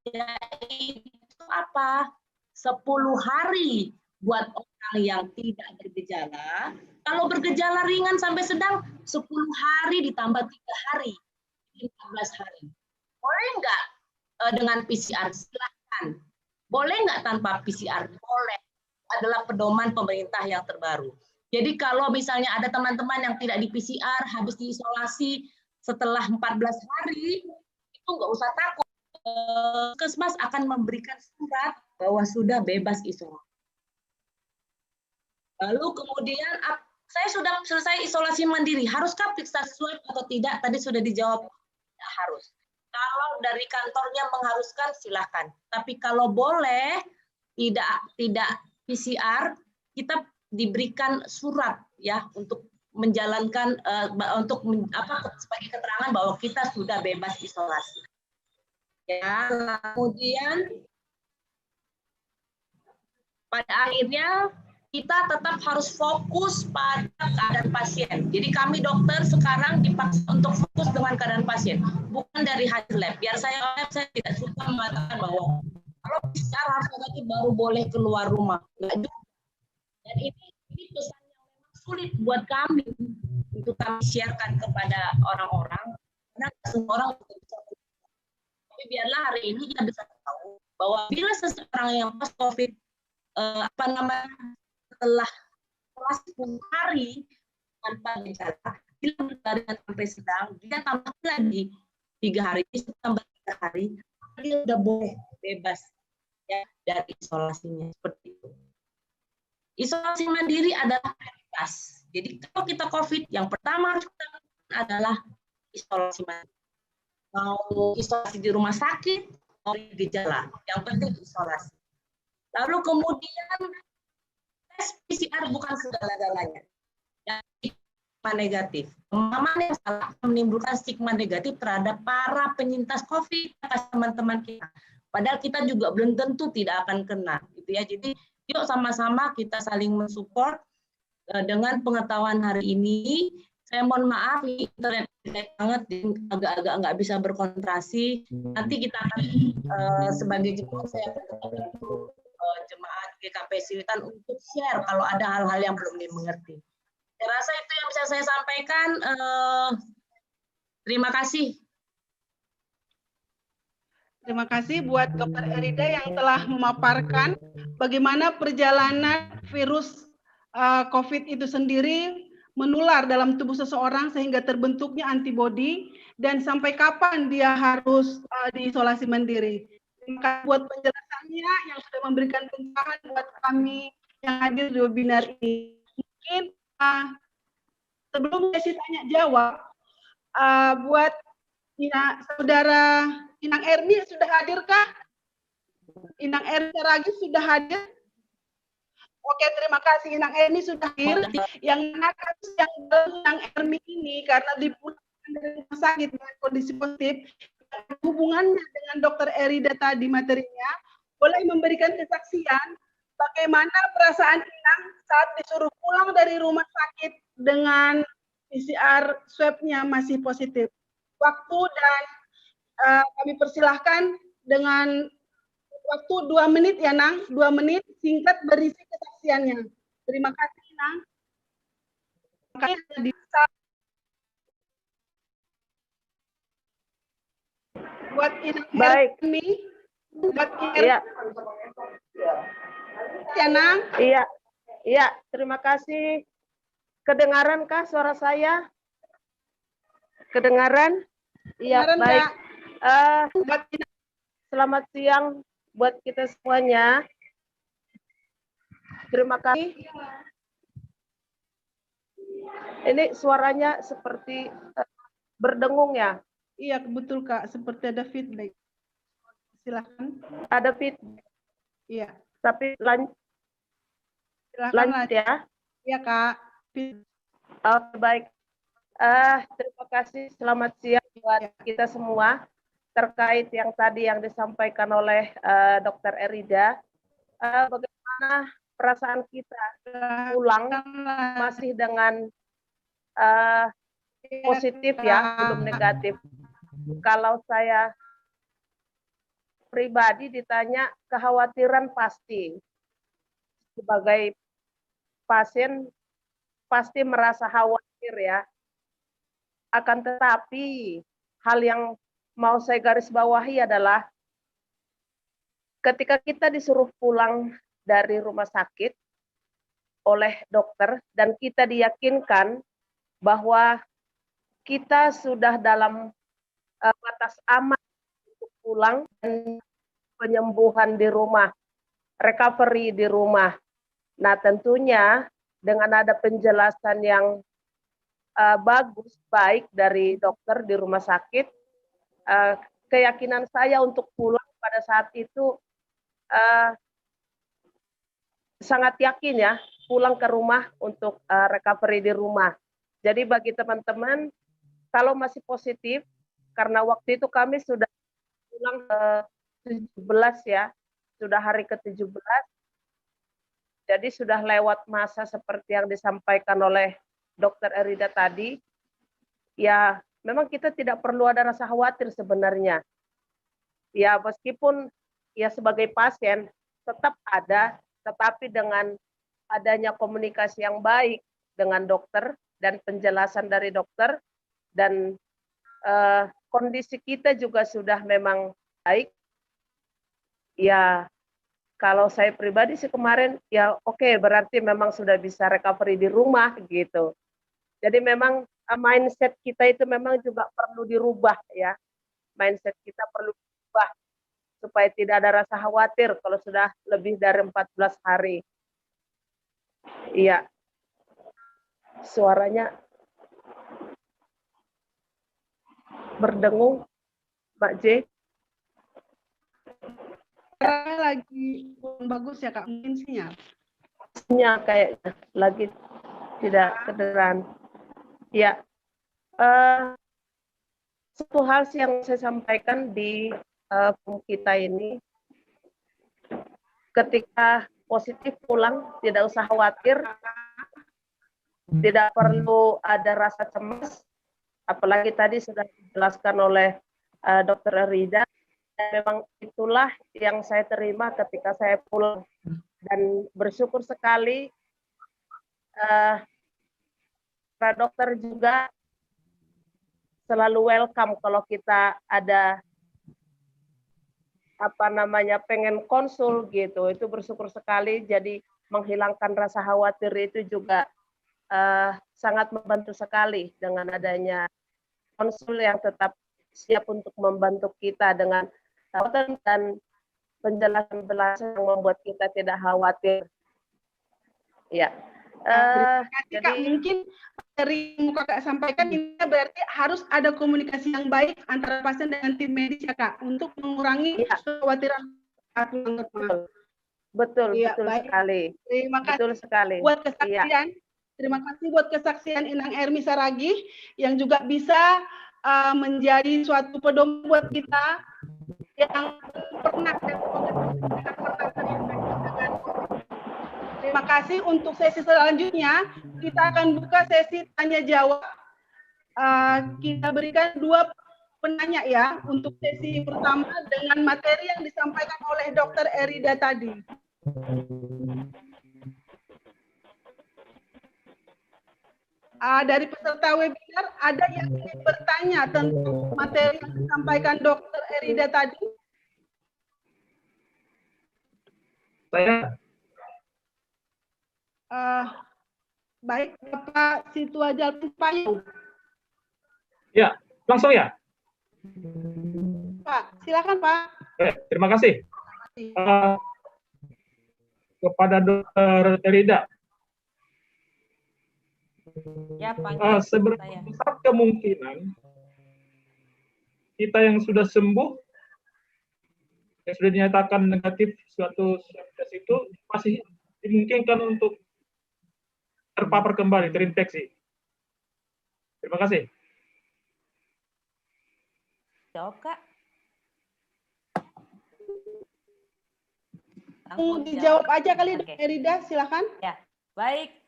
yaitu apa? 10 hari buat orang yang tidak bergejala. Kalau bergejala ringan sampai sedang 10 hari ditambah 3 hari. 14 hari. Boleh nggak dengan PCR? Silahkan. Boleh nggak tanpa PCR? Boleh. Adalah pedoman pemerintah yang terbaru. Jadi kalau misalnya ada teman-teman yang tidak di PCR, habis diisolasi setelah 14 hari, itu nggak usah takut. Puskesmas akan memberikan surat bahwa sudah bebas isolasi. Lalu kemudian, saya sudah selesai isolasi mandiri. Haruskah periksa swab atau tidak? Tadi sudah dijawab. Harus. Kalau dari kantornya mengharuskan silahkan. Tapi kalau boleh tidak PCR, kita diberikan surat ya untuk menjalankan sebagai keterangan bahwa kita sudah bebas isolasi. Ya, kemudian pada akhirnya kita tetap harus fokus pada keadaan pasien. Jadi kami dokter sekarang dipaksa untuk fokus dengan keadaan pasien, bukan dari hasil lab. Biar saya tidak suka mengatakan bahwa kalau PCR harus negatif baru boleh keluar rumah. Nggak juga. Dan ini pesan yang memang sulit buat kami untuk kami sharekan kepada orang-orang, karena semua orang bisa. Tapi biarlah hari ini kita bisa tahu bahwa bila seseorang yang pas COVID setelah 10 hari tanpa gejala, bila berjalan sampai sedang, dia tambah lagi 3 hari, tambah 3 hari, dia sudah boleh bebas ya dari isolasinya seperti itu. Isolasi mandiri adalah prioritas. Jadi kalau kita COVID, yang pertama harus kita lakukan adalah isolasi mandiri. Mau isolasi di rumah sakit, mau gejala, yang penting isolasi. Lalu kemudian tes PCR bukan segala-galanya. Yang stigma negatif. Pemahaman yang salah menimbulkan stigma negatif terhadap para penyintas COVID, teman-teman kita. Padahal kita juga belum tentu tidak akan kena, gitu ya. Jadi yuk sama-sama kita saling mensupport dengan pengetahuan hari ini. Saya mohon maaf, internet banget, agak-agak nggak bisa berkonsentrasi. Nanti kita akan sebagai jemaat saya jemaat GKP Silitan untuk share kalau ada hal-hal yang belum dimengerti. Saya rasa itu yang bisa saya sampaikan. Terima kasih. Terima kasih buat Dr. Erida yang telah memaparkan bagaimana perjalanan virus COVID itu sendiri menular dalam tubuh seseorang sehingga terbentuknya antibodi dan sampai kapan dia harus diisolasi mandiri. Terima kasih buat penjelasannya yang sudah memberikan pencerahan buat kami yang hadir di webinar ini. Mungkin sebelum sesi tanya jawab, buat saudara Inang Erni sudah hadirkah? Inang Erni Ragis sudah hadir? Oke, terima kasih Inang Erni sudah hadir. Yang mana kasus yang Inang Erni ini karena dipulangkan dari rumah sakit dengan kondisi positif, hubungannya dengan Dr. Erida tadi materinya, boleh memberikan kesaksian bagaimana perasaan Inang saat disuruh pulang dari rumah sakit dengan PCR swab-nya masih positif. Waktu dan kami persilahkan dengan waktu 2 menit ya Nang, 2 menit singkat berisi kesaksiannya. Terima kasih Nang. Buat Inang Ermi, buat Iya. Ya Nang. Iya, iya. Terima kasih. Kedengarankah suara saya? Kedengaran? Iya, baik. Selamat siang buat kita semuanya. Terima kasih. Ini suaranya seperti berdengung ya? Iya, betul Kak. Seperti ada feedback. Silakan. Ada feedback. Iya. Tapi lanjut ya? Iya Kak. Oke, baik. Terima kasih. Selamat siang buat kita semua. Terkait yang tadi yang disampaikan oleh Dr. Erida, bagaimana perasaan kita pulang masih dengan positif ya, belum negatif. Kalau saya pribadi ditanya kekhawatiran pasti. Sebagai pasien pasti merasa khawatir ya. Akan tetapi hal yang mau saya garis bawahi adalah ketika kita disuruh pulang dari rumah sakit oleh dokter dan kita diyakinkan bahwa kita sudah dalam batas aman untuk pulang dan penyembuhan di rumah, recovery di rumah. Nah, tentunya dengan ada penjelasan yang bagus, baik dari dokter di rumah sakit, keyakinan saya untuk pulang pada saat itu sangat yakin ya, pulang ke rumah untuk recovery di rumah. Jadi bagi teman-teman, kalau masih positif, karena waktu itu kami sudah pulang ke 17 ya, sudah hari ke-17, jadi sudah lewat masa seperti yang disampaikan oleh Dr. Erida tadi, ya memang kita tidak perlu ada rasa khawatir sebenarnya. Ya meskipun ya sebagai pasien tetap ada, tetapi dengan adanya komunikasi yang baik dengan dokter dan penjelasan dari dokter dan kondisi kita juga sudah memang baik. Ya kalau saya pribadi sih kemarin ya oke, berarti memang sudah bisa recovery di rumah gitu. Jadi memang mindset kita itu memang juga perlu dirubah ya. Mindset kita perlu dirubah supaya tidak ada rasa khawatir kalau sudah lebih dari 14 hari. Iya. Suaranya berdengung, Mbak J. Lagi bagus ya Kak, mungkin sinyal. Sinyal kayaknya lagi tidak kedengaran. Ya, satu hal yang saya sampaikan di kita ini, ketika positif pulang tidak usah khawatir, tidak perlu ada rasa cemas, apalagi tadi sudah dijelaskan oleh Dr. Erida. Dan memang itulah yang saya terima ketika saya pulang dan bersyukur sekali para dokter juga selalu welcome kalau kita ada pengen konsul gitu, itu bersyukur sekali. Jadi menghilangkan rasa khawatir itu juga sangat membantu sekali dengan adanya konsul yang tetap siap untuk membantu kita dengan perawatan dan penjelasan-penjelasan yang membuat kita tidak khawatir. Ya. Terima kasih Kak. Mungkin dari yang Kakak sampaikan ini berarti harus ada komunikasi yang baik antara pasien dengan tim medis ya Kak, untuk mengurangi kekhawatiran. Betul Ya, betul baik. sekali. Terima kasih Betul sekali. buat kesaksian. Terima kasih buat kesaksian Inang Ermi Saragih yang juga bisa menjadi suatu pedoman buat kita yang pernah Terima kasih. Untuk sesi selanjutnya kita akan buka sesi tanya jawab. Kita berikan 2 penanya ya untuk sesi pertama dengan materi yang disampaikan oleh Dr. Erida tadi. Dari peserta webinar ada yang ingin bertanya tentang materi yang disampaikan Dr. Erida tadi? Saya. Baik, Bapak Situajal Payung. Ya, langsung ya. Pak, silakan Pak. Terima kasih. Kepada Dr. Erida. Ya, seberapa besar kemungkinan kita yang sudah sembuh, yang sudah dinyatakan negatif suatu swab test itu masih dimungkinkan untuk terpapar kembali, terinfeksi? Terima kasih. Jawab, Kak. Langsung dijawab aja kali, Dr. Erida, silakan. Ya, baik.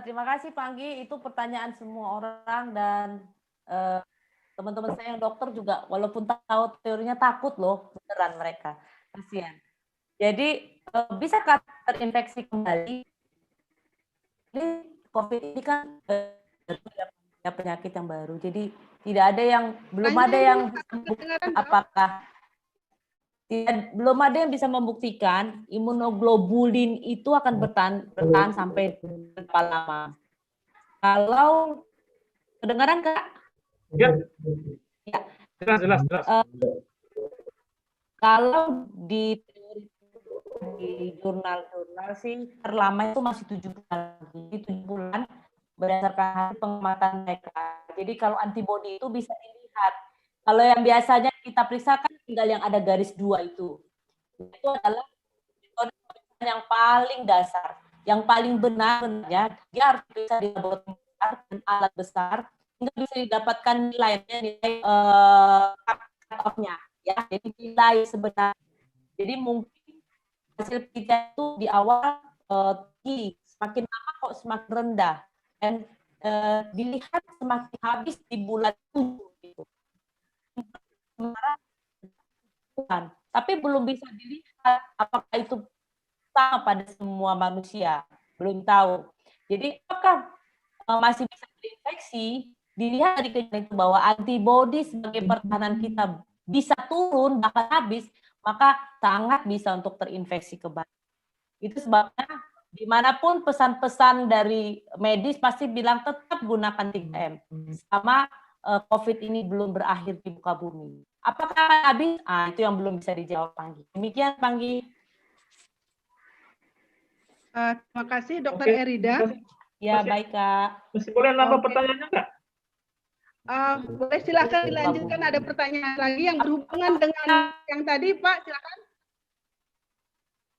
Terima kasih, Panggi. Itu pertanyaan semua orang dan teman-teman saya yang dokter juga, walaupun tahu teorinya takut loh, beneran mereka. Kasihan. Jadi, bisakah terinfeksi kembali? COVID ini kan penyakit yang baru, jadi tidak ada yang belum ada yang apakah belum ada yang bisa membuktikan imunoglobulin itu akan bertahan sampai berapa lama. Kalau kedengaran Kak? Ya. Ya. Jelas. Kalau di jurnal-jurnal sih terlama itu masih 7 bulan. Jadi 7 bulan berdasarkan hasil pengamatan mereka. Jadi kalau antibodi itu bisa dilihat. Kalau yang biasanya kita periksa kan tinggal yang ada garis 2 itu. Itu adalah metode yang paling dasar. Yang paling benar dia harus bisa di laboratorium besar dan alat besar hingga bisa didapatkan nilai cut-off-nya. Ya, jadi nilai sebenarnya. Jadi mungkin hasil penelitian itu di awal tinggi, semakin lama kok semakin rendah, dan dilihat semakin habis di bulan 7 gitu. Tapi belum bisa dilihat apakah itu sama pada semua manusia, belum tahu. Jadi apakah masih bisa terinfeksi? Dilihat dari kejadian itu bahwa antibodi sebagai pertahanan kita bisa turun bahkan habis, maka sangat bisa untuk terinfeksi kembali. Itu sebabnya dimanapun pesan-pesan dari medis pasti bilang tetap gunakan 3M. Sama COVID ini belum berakhir di muka bumi. Apakah habis? Itu yang belum bisa dijawab, Panggi. Demikian, Panggi. Terima kasih, Dr. Erida. Ya, baik, Kak. Masih boleh nambah pertanyaannya, Kak? Boleh, silakan dilanjutkan. Ada pertanyaan lagi yang berhubungan dengan yang tadi, Pak, silakan.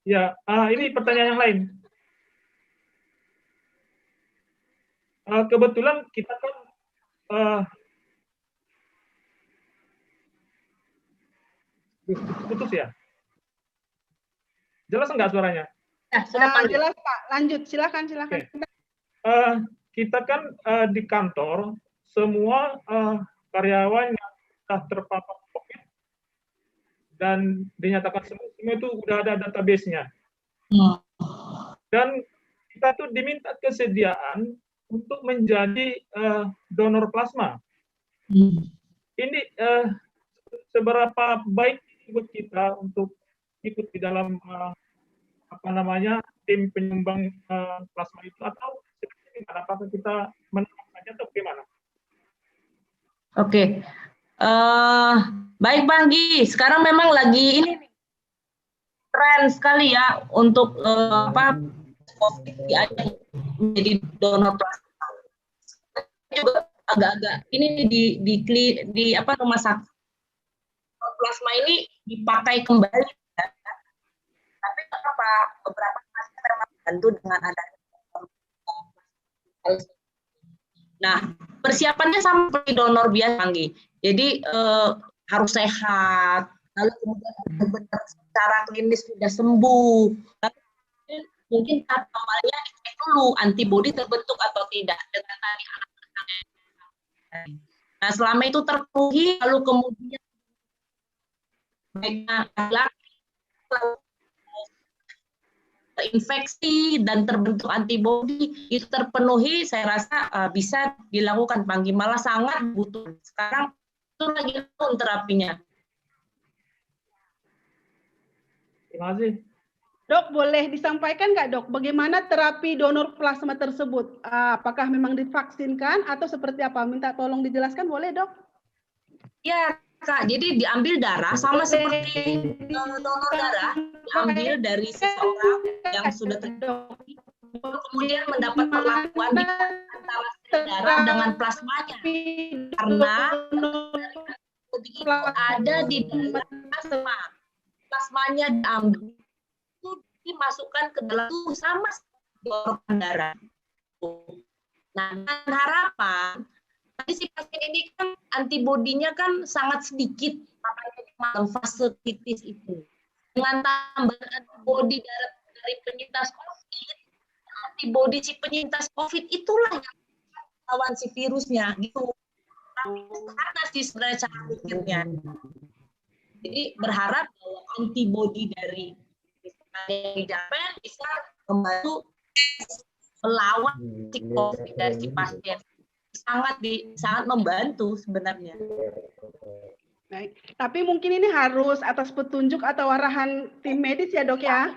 Ya, ini pertanyaan yang lain. Kebetulan kita kan putus ya. Jelas enggak suaranya? Ya, sudah jelas, Pak. Lanjut, silakan. Okay. Kita kan di kantor semua karyawan yang sudah terpapar COVID dan dinyatakan sembuh, semua itu sudah ada database-nya. Dan kita tuh diminta kesediaan untuk menjadi donor plasma. Ini seberapa baik buat kita untuk ikut di dalam tim penyumbang plasma itu, atau apakah kita menolak saja atau bagaimana? Oke. Baik Bang Gi, sekarang memang lagi ini tren sekali ya untuk COVID menjadi donor plasma. Juga agak-agak ini di rumah sakit plasma ini dipakai kembali ya. Tapi beberapa pasien memang bantu dengan adanya. Nah, persiapannya sama seperti donor biasa, Anggi. Jadi harus sehat, lalu kemudian benar secara klinis sudah sembuh. Tapi mungkin tahap awalnya dicek dulu antibodi terbentuk atau tidak dengan tadi. Nah, selama itu terpenuhi, lalu kemudian baiknya terinfeksi dan terbentuk antibodi itu terpenuhi, saya rasa bisa dilakukan Panggi, malah sangat butuh. Sekarang itu lagi terapinya. Terima kasih. Dok, boleh disampaikan nggak dok, bagaimana terapi donor plasma tersebut? Apakah memang divaksinkan atau seperti apa? Minta tolong dijelaskan, boleh dok? Ya Kak, jadi diambil darah sama seperti donor darah, diambil dari seseorang yang sudah terinfeksi, kemudian mendapat perlakuan di antara darah dengan plasmanya, karena itu ada di dalam plasma. Plasmanya diambil, itu dimasukkan ke dalam tubuh sama donor darah. Nah, dengan harapan tadi si pasien ini kan antibodinya kan sangat sedikit, makanya dalam fase kritis itu. Dengan tambahan antibodi dari penyintas COVID, antibodi si penyintas COVID itulah yang lawan si virusnya gitu. Karena sih sebenarnya cara pikirnya. Jadi berharap bahwa antibodi dari Japan bisa membantu melawan si COVID dari si pasien. Sangat membantu sebenarnya. Baik, tapi mungkin ini harus atas petunjuk atau arahan tim medis ya dok ya?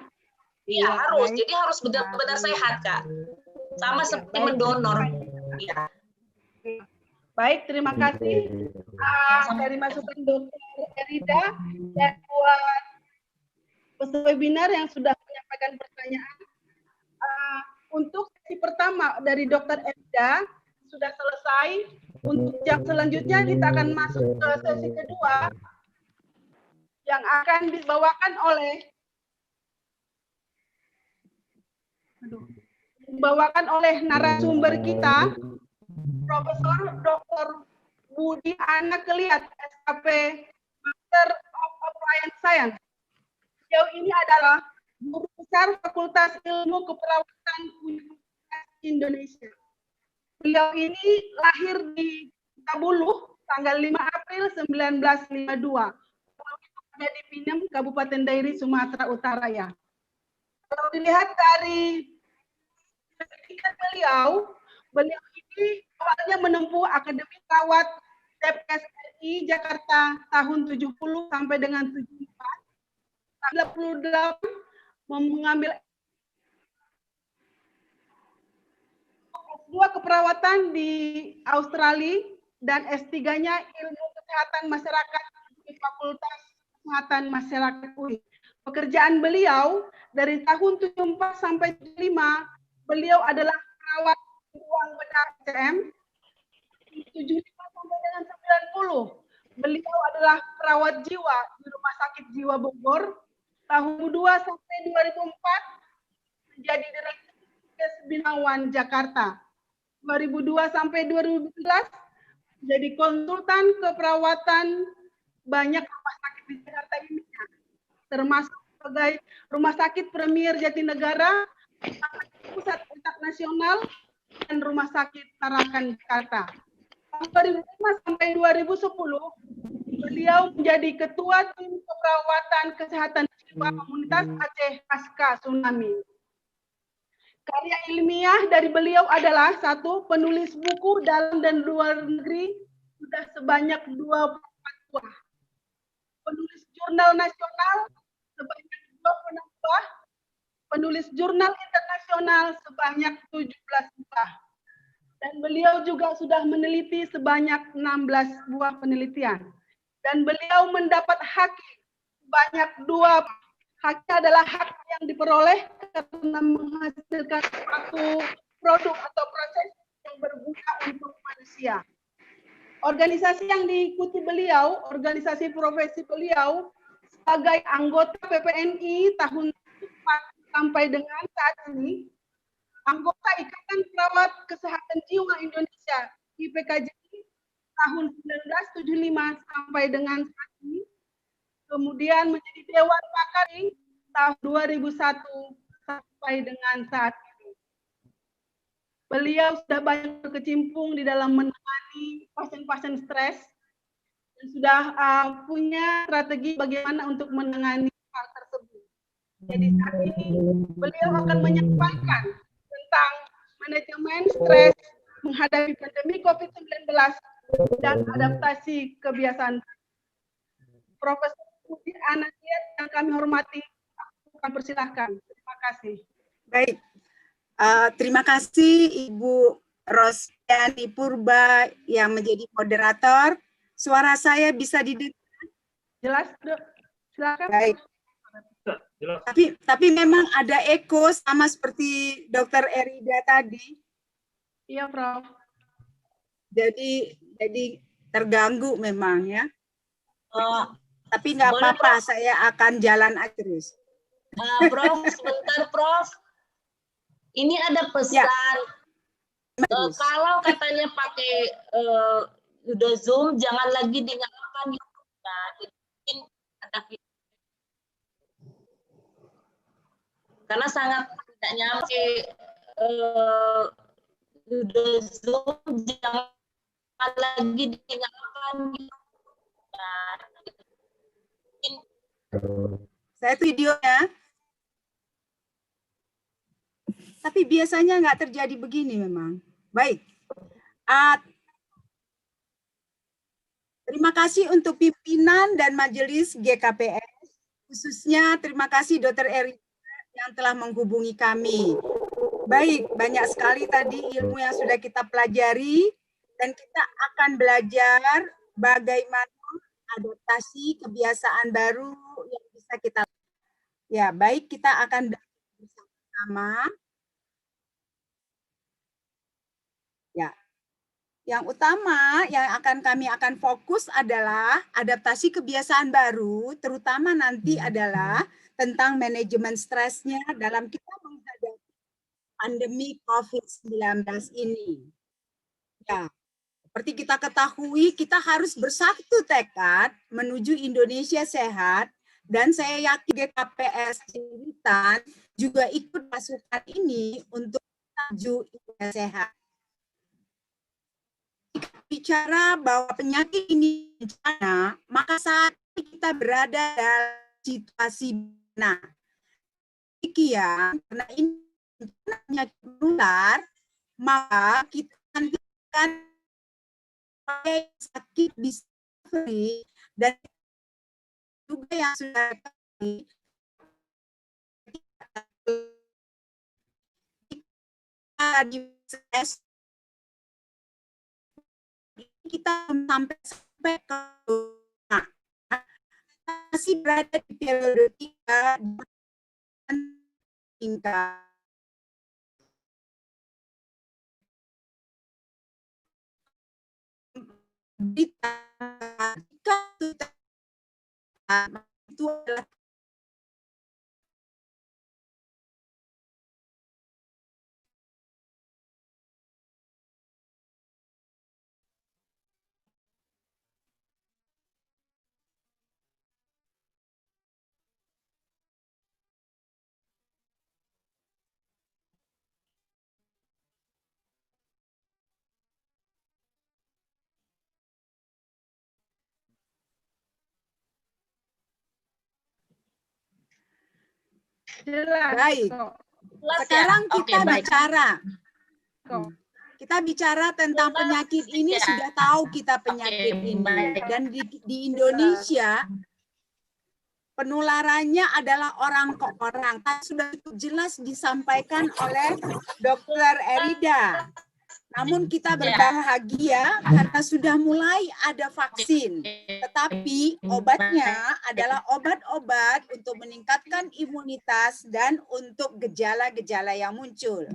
Iya harus, jadi harus benar-benar sehat Kak. Sama seperti mendonor. Ya. Baik, terima kasih dari masukan Dr. Erida dan buat peserta webinar yang sudah menyampaikan pertanyaan. Untuk sesi pertama dari Dr. Erida sudah selesai. Untuk jam selanjutnya kita akan masuk ke sesi kedua yang akan dibawakan oleh narasumber kita, Profesor Dr. Budi Ana Keliat, SKP Master of Applied Science. Beliau ini adalah Guru Besar Fakultas Ilmu Keperawatan Universitas Indonesia. Beliau ini lahir di Tabuluh tanggal 5 April 1952. Ada di Pinem, Kabupaten Dairi, Sumatera Utara ya. Kalau dilihat dari pendidikan beliau ini awalnya menempuh Akademi Perawat TPSRI Jakarta tahun 70 sampai dengan 74. 98 mengambil S2 keperawatan di Australia dan S3-nya Ilmu Kesehatan Masyarakat di Fakultas Kesehatan Masyarakat UI. Pekerjaan beliau dari tahun 74 sampai 75, beliau adalah perawat ruang bedah SCM. 75 sampai dengan 90, beliau adalah perawat jiwa di Rumah Sakit Jiwa Bogor. Tahun 2 sampai 2004 menjadi Direktur Kes Binawan Jakarta. 2002 sampai 2011 jadi konsultan keperawatan banyak rumah sakit di Jakarta ini, termasuk sebagai Rumah Sakit Premier Jatinegara, Pusat Otak Nasional, dan Rumah Sakit Tarakan Jakarta. Tahun 2005 sampai 2010 beliau menjadi Ketua Tim Keperawatan Kesehatan Jiwa Komunitas Aceh Pasca Tsunami. Karya ilmiah dari beliau adalah satu, penulis buku dalam dan luar negeri sudah sebanyak 24 buah. Penulis jurnal nasional sebanyak 26 buah. Penulis jurnal internasional sebanyak 17 buah. Dan beliau juga sudah meneliti sebanyak 16 buah penelitian. Dan beliau mendapat hak sebanyak 2. Haknya adalah hak yang diperoleh karena menghasilkan suatu produk atau proses yang berguna untuk manusia. Organisasi yang diikuti beliau, organisasi profesi beliau sebagai anggota PPNI tahun 4 sampai dengan saat ini, anggota Ikatan Perawat Kesehatan Jiwa Indonesia IPKJI tahun 1975 sampai dengan saat ini, kemudian menjadi Dewan Pakar tahun 2001 sampai dengan saat ini. Beliau sudah banyak berkecimpung di dalam menangani pasien-pasien stres dan sudah punya strategi bagaimana untuk menangani hal tersebut. Jadi saat ini beliau akan menyampaikan tentang manajemen stres menghadapi pandemi COVID-19 dan adaptasi kebiasaan. Profesor Budi Anandiat yang kami hormati, kami persilahkan. Terima kasih. Baik, terima kasih Ibu Rosdiani Purba yang menjadi moderator. Suara saya bisa didengar? Jelas, Dok. Silakan. Baik. Tapi memang ada eko sama seperti Dr. Erida tadi. Iya, Prof. Jadi terganggu memang ya. Tapi nggak apa-apa, saya akan jalan aja terus. Prof, sebentar Prof. Ini ada pesan. Kalau katanya pakai udah Zoom, jangan lagi dinyalakan YouTube-nya. Jadi mungkin ada karena sangat tidak nyampe udah Zoom, jangan lagi dinyalakan YouTube-nya. Saya tuh videonya. Tapi biasanya nggak terjadi begini memang. Baik. Terima kasih untuk pimpinan dan majelis GKPS. Khususnya terima kasih Dr. Erida yang telah menghubungi kami. Baik, banyak sekali tadi ilmu yang sudah kita pelajari. Dan kita akan belajar bagaimana adaptasi kebiasaan baru yang bisa kita. Ya, baik, kita akan bersama-sama. Ya. Yang utama yang kami akan fokus adalah adaptasi kebiasaan baru, terutama nanti adalah tentang manajemen stresnya dalam kita menghadapi pandemi COVID-19 ini. Ya, seperti kita ketahui, kita harus bersatu tekad menuju Indonesia sehat, dan saya yakin GKPS Ciwitan juga ikut pasukan ini untuk menuju Indonesia sehat. Bicara bahwa penyakit ini bencana, maka saat kita berada dalam situasi bencana. Demikian, karena ini penyakit menular, maka kita akan sakit bisa dan juga yang sudah kita sampai ke masih berada di periode 3 tingkat itu adalah Jelas. baik. Sekarang Oke, kita baik. bicara. Kita bicara tentang penyakit ini, sudah tahu kita penyakit ini. Dan di Indonesia, penularannya adalah orang ke orang. Sudah cukup jelas disampaikan oleh Dr. Erida. Namun kita berbahagia karena sudah mulai ada vaksin. Tetapi obatnya adalah obat-obat untuk meningkatkan imunitas dan untuk gejala-gejala yang muncul.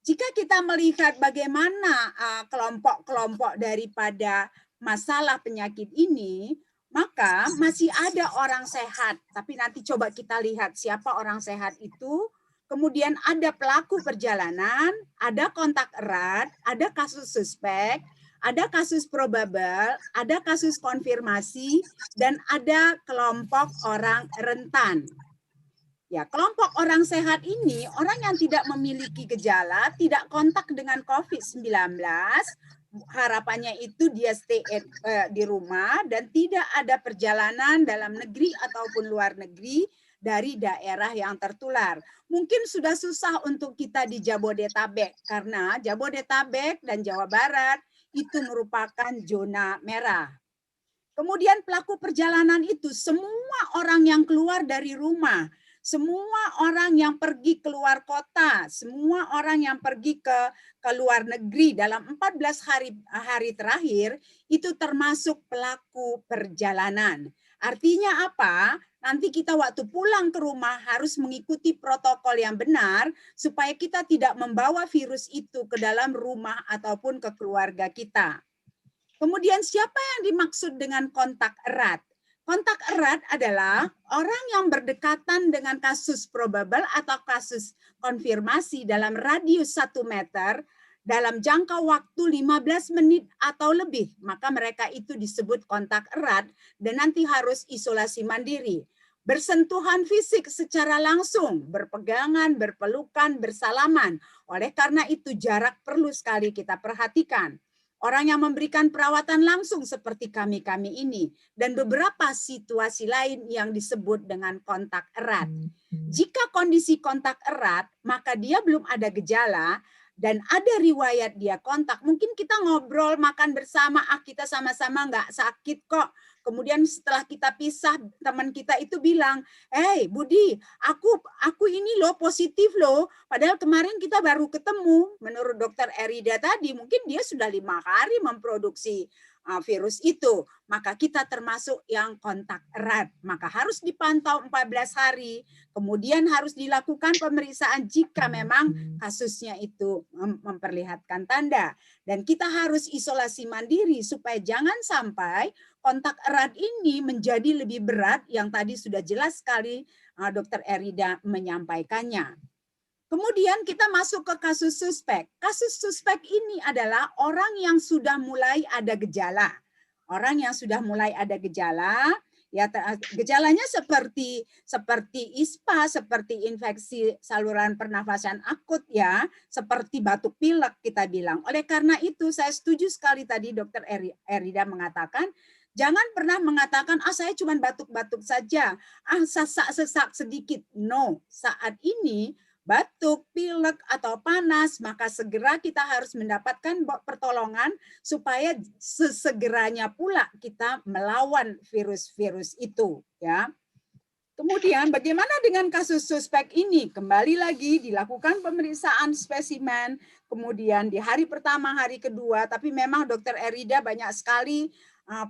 Jika kita melihat bagaimana kelompok-kelompok daripada masalah penyakit ini, maka masih ada orang sehat. Tapi nanti coba kita lihat siapa orang sehat itu. Kemudian ada pelaku perjalanan, ada kontak erat, ada kasus suspek, ada kasus probable, ada kasus konfirmasi, dan ada kelompok orang rentan. Ya, kelompok orang sehat ini orang yang tidak memiliki gejala, tidak kontak dengan COVID-19, harapannya itu dia stay di rumah dan tidak ada perjalanan dalam negeri ataupun luar negeri dari daerah yang tertular. Mungkin sudah susah untuk kita di Jabodetabek karena Jabodetabek dan Jawa Barat itu merupakan zona merah. Kemudian pelaku perjalanan itu semua orang yang keluar dari rumah, semua orang yang pergi keluar kota, semua orang yang pergi ke luar negeri dalam 14 hari terakhir itu termasuk pelaku perjalanan. Artinya apa? Nanti kita waktu pulang ke rumah harus mengikuti protokol yang benar supaya kita tidak membawa virus itu ke dalam rumah ataupun ke keluarga kita. Kemudian siapa yang dimaksud dengan kontak erat? Kontak erat adalah orang yang berdekatan dengan kasus probable atau kasus konfirmasi dalam radius 1 meter dalam jangka waktu 15 menit atau lebih. Maka mereka itu disebut kontak erat dan nanti harus isolasi mandiri. Bersentuhan fisik secara langsung, berpegangan, berpelukan, bersalaman. Oleh karena itu jarak perlu sekali kita perhatikan. Orang yang memberikan perawatan langsung seperti kami-kami ini, dan beberapa situasi lain yang disebut dengan kontak erat. Jika kondisi kontak erat, maka dia belum ada gejala, dan ada riwayat dia kontak, mungkin kita ngobrol, makan bersama, kita sama-sama nggak sakit kok. Kemudian setelah kita pisah, teman kita itu bilang, "Hey Budi, aku ini loh positif loh. Padahal kemarin kita baru ketemu." Menurut Dokter Erida tadi, mungkin dia sudah 5 hari memproduksi virus itu. Maka kita termasuk yang kontak erat. Maka harus dipantau 14 hari. Kemudian harus dilakukan pemeriksaan jika memang kasusnya itu memperlihatkan tanda. Dan kita harus isolasi mandiri supaya jangan sampai kontak erat ini menjadi lebih berat yang tadi sudah jelas sekali Dr. Erida menyampaikannya. Kemudian kita masuk ke kasus suspek. Kasus suspek ini adalah orang yang sudah mulai ada gejala. Orang yang sudah mulai ada gejala, ya gejalanya seperti ISPA, seperti infeksi saluran pernafasan akut ya, seperti batuk pilek kita bilang. Oleh karena itu saya setuju sekali tadi Dr. Erida mengatakan, jangan pernah mengatakan, saya cuma batuk-batuk saja, sesak-sesak sedikit. No, saat ini batuk, pilek, atau panas, maka segera kita harus mendapatkan pertolongan supaya sesegeranya pula kita melawan virus-virus itu. Ya. Kemudian bagaimana dengan kasus suspek ini? Kembali lagi dilakukan pemeriksaan spesimen, kemudian di hari pertama, hari kedua, tapi memang Dr. Erida banyak sekali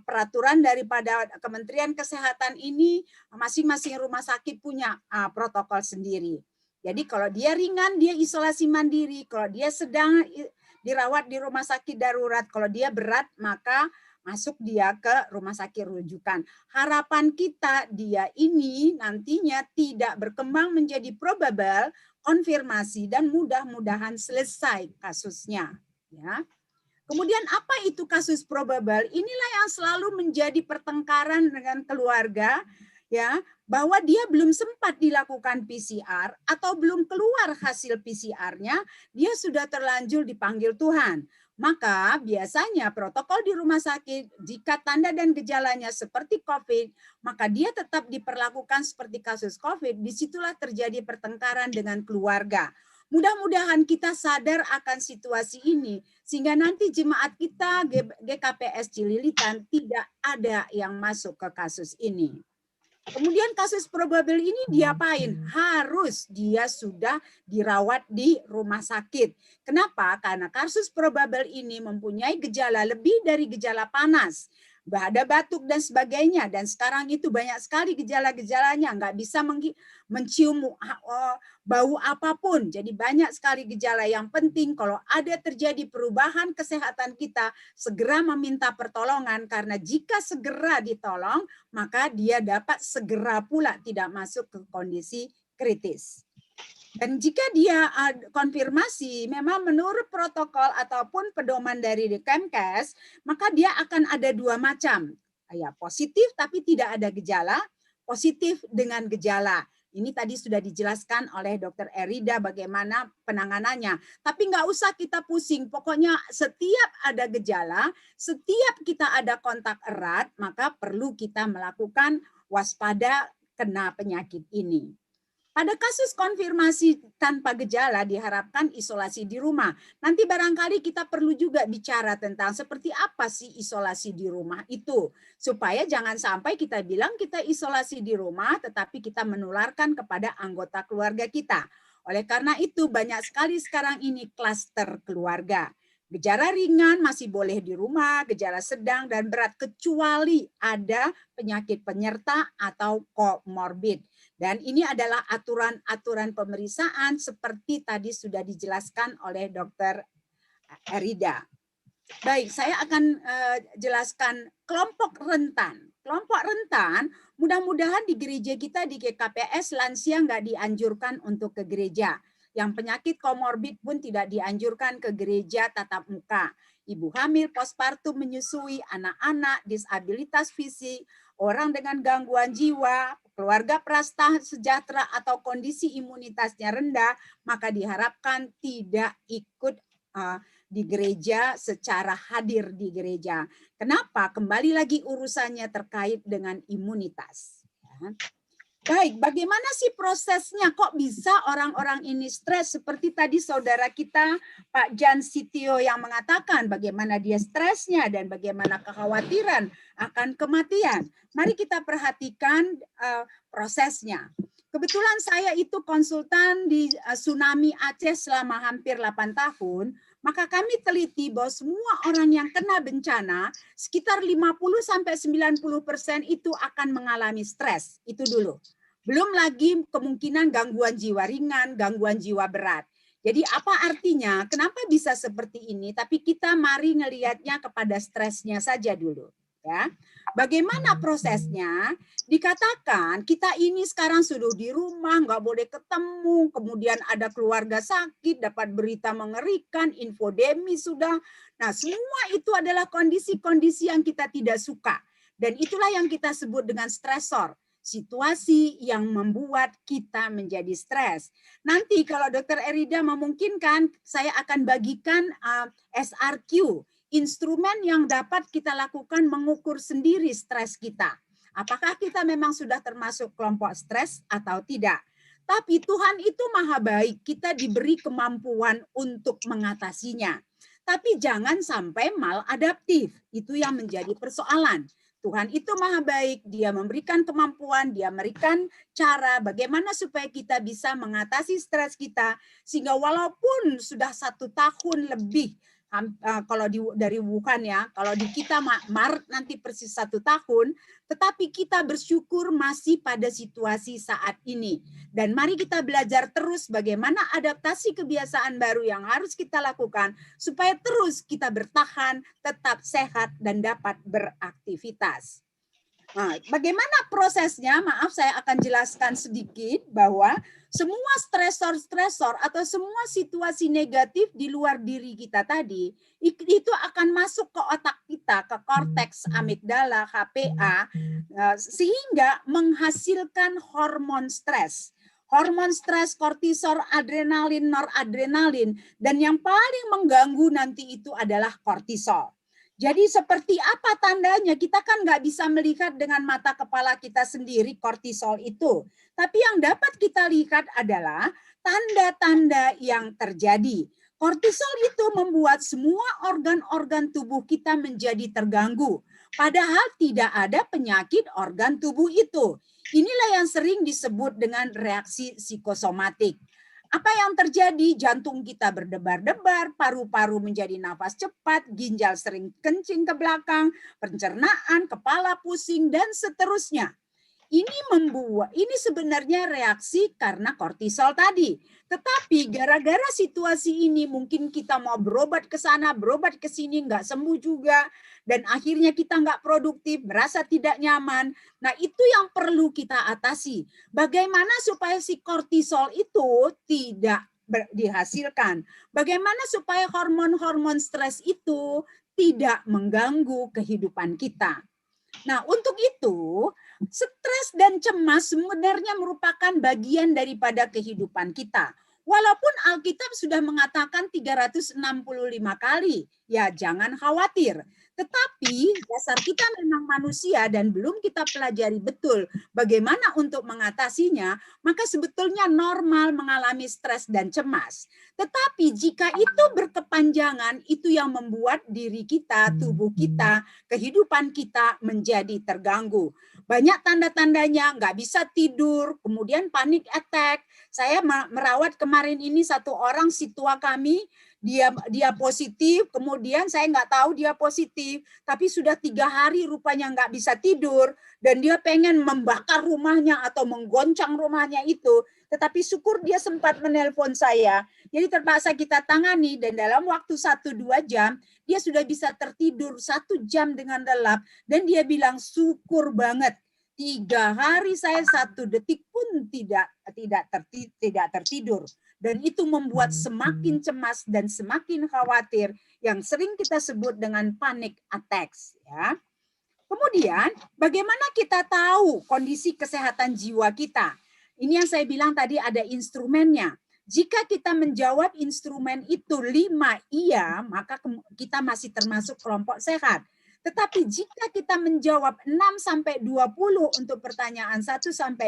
peraturan daripada Kementerian Kesehatan ini, masing-masing rumah sakit punya protokol sendiri. Jadi kalau dia ringan, dia isolasi mandiri. Kalau dia sedang dirawat di rumah sakit darurat. Kalau dia berat, maka masuk dia ke rumah sakit rujukan. Harapan kita dia ini nantinya tidak berkembang menjadi probable, konfirmasi, dan mudah-mudahan selesai kasusnya. Ya. Kemudian apa itu kasus probable? Inilah yang selalu menjadi pertengkaran dengan keluarga. ya, bahwa dia belum sempat dilakukan PCR atau belum keluar hasil PCR-nya, dia sudah terlanjur dipanggil Tuhan. Maka biasanya protokol di rumah sakit, jika tanda dan gejalanya seperti COVID, maka dia tetap diperlakukan seperti kasus COVID. Disitulah terjadi pertengkaran dengan keluarga. Mudah-mudahan kita sadar akan situasi ini, sehingga nanti jemaat kita GKPS Cililitan tidak ada yang masuk ke kasus ini. Kemudian kasus probable ini diapain? Harus dia sudah dirawat di rumah sakit. Kenapa? Karena kasus probable ini mempunyai gejala lebih dari gejala panas. Ada batuk dan sebagainya. Dan sekarang itu banyak sekali gejala-gejalanya. Nggak bisa mencium bau apapun. Jadi banyak sekali gejala. Yang penting kalau ada terjadi perubahan kesehatan kita, segera meminta pertolongan. Karena jika segera ditolong, maka dia dapat segera pula tidak masuk ke kondisi kritis. Dan jika dia konfirmasi memang menurut protokol ataupun pedoman dari Kemkes, maka dia akan ada dua macam. Ya, positif tapi tidak ada gejala, positif dengan gejala. Ini tadi sudah dijelaskan oleh Dr. Erida bagaimana penanganannya. Tapi nggak usah kita pusing, pokoknya setiap ada gejala, setiap kita ada kontak erat, maka perlu kita melakukan waspada kena penyakit ini. Pada kasus konfirmasi tanpa gejala diharapkan isolasi di rumah. Nanti barangkali kita perlu juga bicara tentang seperti apa sih isolasi di rumah itu. Supaya jangan sampai kita bilang kita isolasi di rumah tetapi kita menularkan kepada anggota keluarga kita. Oleh karena itu banyak sekali sekarang ini klaster keluarga. Gejala ringan masih boleh di rumah, gejala sedang dan berat kecuali ada penyakit penyerta atau komorbid. Dan ini adalah aturan-aturan pemeriksaan seperti tadi sudah dijelaskan oleh Dr. Erida. Baik, saya akan jelaskan kelompok rentan. Kelompok rentan, mudah-mudahan di gereja kita di GKPS lansia nggak dianjurkan untuk ke gereja. Yang penyakit komorbid pun tidak dianjurkan ke gereja tatap muka. Ibu hamil, postpartum, menyusui, anak-anak, disabilitas fisik, orang dengan gangguan jiwa, keluarga prasejahtera atau kondisi imunitasnya rendah, maka diharapkan tidak ikut di gereja secara hadir di gereja. Kenapa? Kembali lagi urusannya terkait dengan imunitas. Baik, bagaimana sih prosesnya? Kok bisa orang-orang ini stres? Seperti tadi saudara kita Pak Jan Sitio yang mengatakan bagaimana dia stresnya dan bagaimana kekhawatiran akan kematian. Mari kita perhatikan prosesnya. Kebetulan saya itu konsultan di Tsunami Aceh selama hampir 8 tahun, maka kami teliti bahwa semua orang yang kena bencana, sekitar 50-90% itu akan mengalami stres. Itu dulu. Belum lagi kemungkinan gangguan jiwa ringan, gangguan jiwa berat. Jadi apa artinya? Kenapa bisa seperti ini? Tapi kita mari ngelihatnya kepada stresnya saja dulu. Ya, bagaimana prosesnya? Dikatakan kita ini sekarang sudah di rumah, nggak boleh ketemu, kemudian ada keluarga sakit, dapat berita mengerikan, infodemi sudah. Nah, semua itu adalah kondisi-kondisi yang kita tidak suka. Dan itulah yang kita sebut dengan stresor. Situasi yang membuat kita menjadi stres. Nanti kalau Dr. Erida memungkinkan, saya akan bagikan SRQ, instrumen yang dapat kita lakukan mengukur sendiri stres kita. Apakah kita memang sudah termasuk kelompok stres atau tidak. Tapi Tuhan itu maha baik, kita diberi kemampuan untuk mengatasinya. Tapi jangan sampai maladaptif, itu yang menjadi persoalan. Tuhan itu maha baik, dia memberikan kemampuan, dia memberikan cara bagaimana supaya kita bisa mengatasi stres kita. Sehingga walaupun sudah 1 tahun lebih, kalau dari Wuhan ya, kalau di kita Maret nanti persis 1 tahun, tetapi kita bersyukur masih pada situasi saat ini. Dan mari kita belajar terus bagaimana adaptasi kebiasaan baru yang harus kita lakukan supaya terus kita bertahan, tetap sehat dan dapat beraktivitas. Nah, bagaimana prosesnya? Maaf, saya akan jelaskan sedikit bahwa semua stresor-stresor atau semua situasi negatif di luar diri kita tadi, itu akan masuk ke otak kita, ke korteks amigdala, HPA, sehingga menghasilkan hormon stres. Hormon stres, kortisol, adrenalin, noradrenalin, dan yang paling mengganggu nanti itu adalah kortisol. Jadi seperti apa tandanya? Kita kan nggak bisa melihat dengan mata kepala kita sendiri kortisol itu. Tapi yang dapat kita lihat adalah tanda-tanda yang terjadi. Kortisol itu membuat semua organ-organ tubuh kita menjadi terganggu. Padahal tidak ada penyakit organ tubuh itu. Inilah yang sering disebut dengan reaksi psikosomatik. Apa yang terjadi? Jantung kita berdebar-debar, paru-paru menjadi nafas cepat, ginjal sering kencing ke belakang, pencernaan, kepala pusing, dan seterusnya. Ini sebenarnya reaksi karena kortisol tadi. Tetapi gara-gara situasi ini mungkin kita mau berobat ke sana, berobat ke sini, nggak sembuh juga. Dan akhirnya kita nggak produktif, merasa tidak nyaman. Nah itu yang perlu kita atasi. Bagaimana supaya si kortisol itu tidak dihasilkan? Bagaimana supaya hormon-hormon stres itu tidak mengganggu kehidupan kita? Nah untuk itu, stres dan cemas sebenarnya merupakan bagian daripada kehidupan kita. Walaupun Alkitab sudah mengatakan 365 kali, ya jangan khawatir. Tetapi dasar kita memang manusia dan belum kita pelajari betul bagaimana untuk mengatasinya, maka sebetulnya normal mengalami stres dan cemas. Tetapi jika itu berkepanjangan, itu yang membuat diri kita, tubuh kita, kehidupan kita menjadi terganggu. Banyak tanda-tandanya, nggak bisa tidur, kemudian panic attack. Saya merawat kemarin ini satu orang si tua kami, dia positif, kemudian saya nggak tahu dia positif, tapi sudah 3 hari rupanya nggak bisa tidur, dan dia pengen membakar rumahnya atau menggoncang rumahnya itu, tetapi syukur dia sempat menelpon saya, jadi terpaksa kita tangani, dan dalam waktu 1-2 jam, dia sudah bisa tertidur 1 jam dengan lelap, dan dia bilang syukur banget, 3 hari saya 1 detik pun tidak tertidur. Dan itu membuat semakin cemas dan semakin khawatir yang sering kita sebut dengan panic attacks. Ya. Kemudian bagaimana kita tahu kondisi kesehatan jiwa kita? Ini yang saya bilang tadi ada instrumennya. Jika kita menjawab instrumen itu 5 iya, maka kita masih termasuk kelompok sehat. Tetapi jika kita menjawab 6-20 untuk pertanyaan 1-20,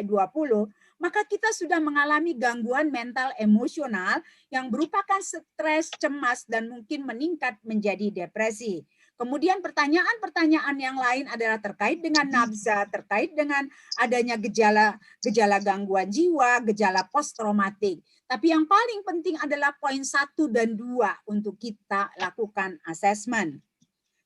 maka kita sudah mengalami gangguan mental emosional yang berupakan stres, cemas, dan mungkin meningkat menjadi depresi. Kemudian pertanyaan-pertanyaan yang lain adalah terkait dengan nafsa, terkait dengan adanya gejala gangguan jiwa, gejala post-traumatik. Tapi yang paling penting adalah poin 1 dan 2 untuk kita lakukan asesmen.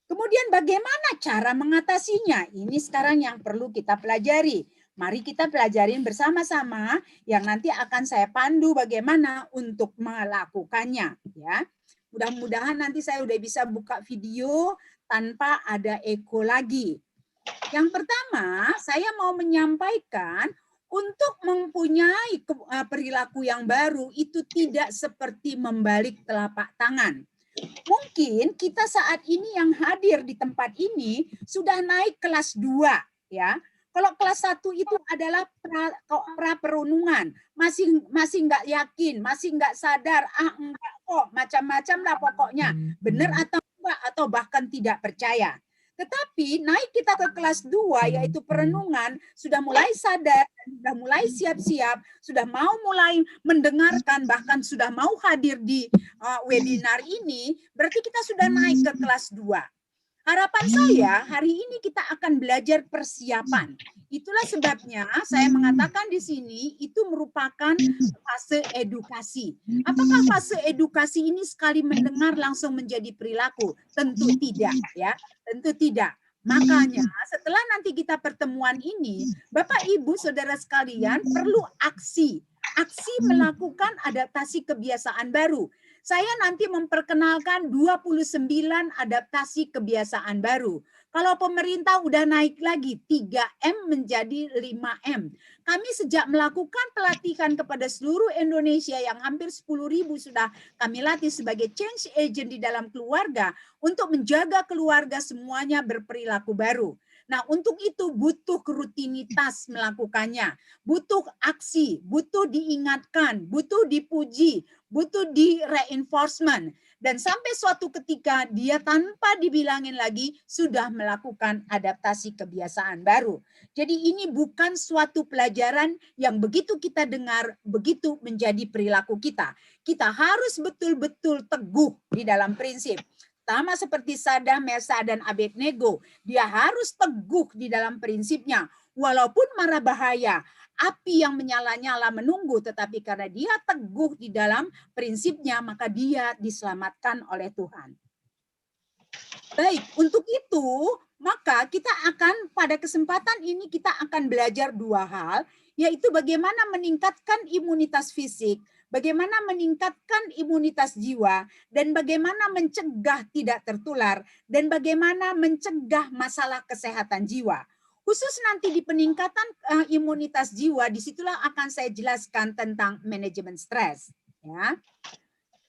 Kemudian bagaimana cara mengatasinya? Ini sekarang yang perlu kita pelajari. Mari kita pelajarin bersama-sama yang nanti akan saya pandu bagaimana untuk melakukannya. Ya, mudah-mudahan nanti saya udah bisa buka video tanpa ada eko lagi. Yang pertama, saya mau menyampaikan untuk mempunyai perilaku yang baru itu tidak seperti membalik telapak tangan. Mungkin kita saat ini yang hadir di tempat ini sudah naik kelas 2, ya. Kalau kelas 1 itu adalah pra perenungan, masih nggak yakin, masih nggak sadar, enggak kok, macam-macam lah pokoknya, benar atau enggak, atau bahkan tidak percaya. Tetapi naik kita ke kelas 2, yaitu perenungan, sudah mulai sadar, sudah mulai siap-siap, sudah mau mulai mendengarkan, bahkan sudah mau hadir di webinar ini, berarti kita sudah naik ke kelas 2. Harapan saya hari ini kita akan belajar persiapan. Itulah sebabnya saya mengatakan di sini itu merupakan fase edukasi. Apakah fase edukasi ini sekali mendengar langsung menjadi perilaku? Tentu tidak, ya. Tentu tidak. Makanya setelah nanti kita pertemuan ini, Bapak Ibu Saudara sekalian perlu aksi melakukan adaptasi kebiasaan baru. Saya nanti memperkenalkan 29 adaptasi kebiasaan baru. Kalau pemerintah udah naik lagi 3M menjadi 5M. Kami sejak melakukan pelatihan kepada seluruh Indonesia yang hampir 10.000 sudah kami latih sebagai change agent di dalam keluarga untuk menjaga keluarga semuanya berperilaku baru. Nah, untuk itu butuh rutinitas melakukannya, butuh aksi, butuh diingatkan, butuh dipuji, butuh di reinforcement. Dan sampai suatu ketika dia tanpa dibilangin lagi sudah melakukan adaptasi kebiasaan baru. Jadi ini bukan suatu pelajaran yang begitu kita dengar, begitu menjadi perilaku kita. Kita harus betul-betul teguh di dalam prinsip. Sama seperti Sadrah, Mesach, dan Abednego. Dia harus teguh di dalam prinsipnya. Walaupun mara bahaya, api yang menyala-nyala menunggu, tetapi karena dia teguh di dalam prinsipnya, maka dia diselamatkan oleh Tuhan. Baik, untuk itu, maka kita akan pada kesempatan ini kita akan belajar dua hal, yaitu bagaimana meningkatkan imunitas fisik, bagaimana meningkatkan imunitas jiwa, dan bagaimana mencegah tidak tertular, dan bagaimana mencegah masalah kesehatan jiwa. Khusus nanti di peningkatan imunitas jiwa, disitulah akan saya jelaskan tentang manajemen stres. Ya.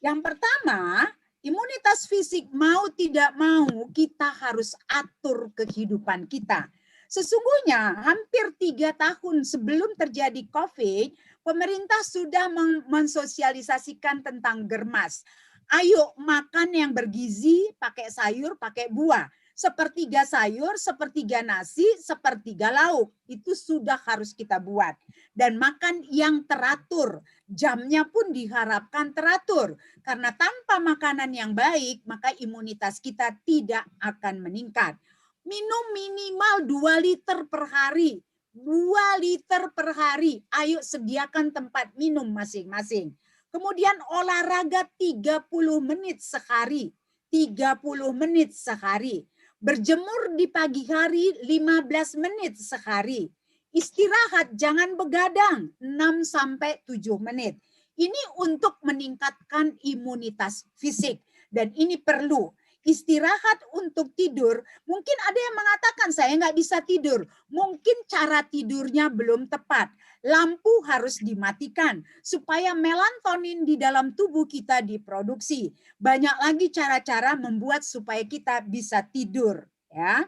Yang pertama, imunitas fisik mau tidak mau kita harus atur kehidupan kita. Sesungguhnya hampir 3 tahun sebelum terjadi COVID, pemerintah sudah mensosialisasikan tentang germas. Ayo makan yang bergizi, pakai sayur, pakai buah. Sepertiga sayur, sepertiga nasi, sepertiga lauk. Itu sudah harus kita buat. Dan makan yang teratur. Jamnya pun diharapkan teratur. Karena tanpa makanan yang baik, maka imunitas kita tidak akan meningkat. Minum minimal 2 liter per hari. 2 liter per hari. Ayo sediakan tempat minum masing-masing. Kemudian olahraga 30 menit sehari. 30 menit sehari. Berjemur di pagi hari 15 menit sehari. Istirahat jangan begadang 6-7 menit. Ini untuk meningkatkan imunitas fisik. Dan ini perlu. Istirahat untuk tidur, mungkin ada yang mengatakan saya nggak bisa tidur. Mungkin cara tidurnya belum tepat. Lampu harus dimatikan supaya melatonin di dalam tubuh kita diproduksi. Banyak lagi cara-cara membuat supaya kita bisa tidur. Ya.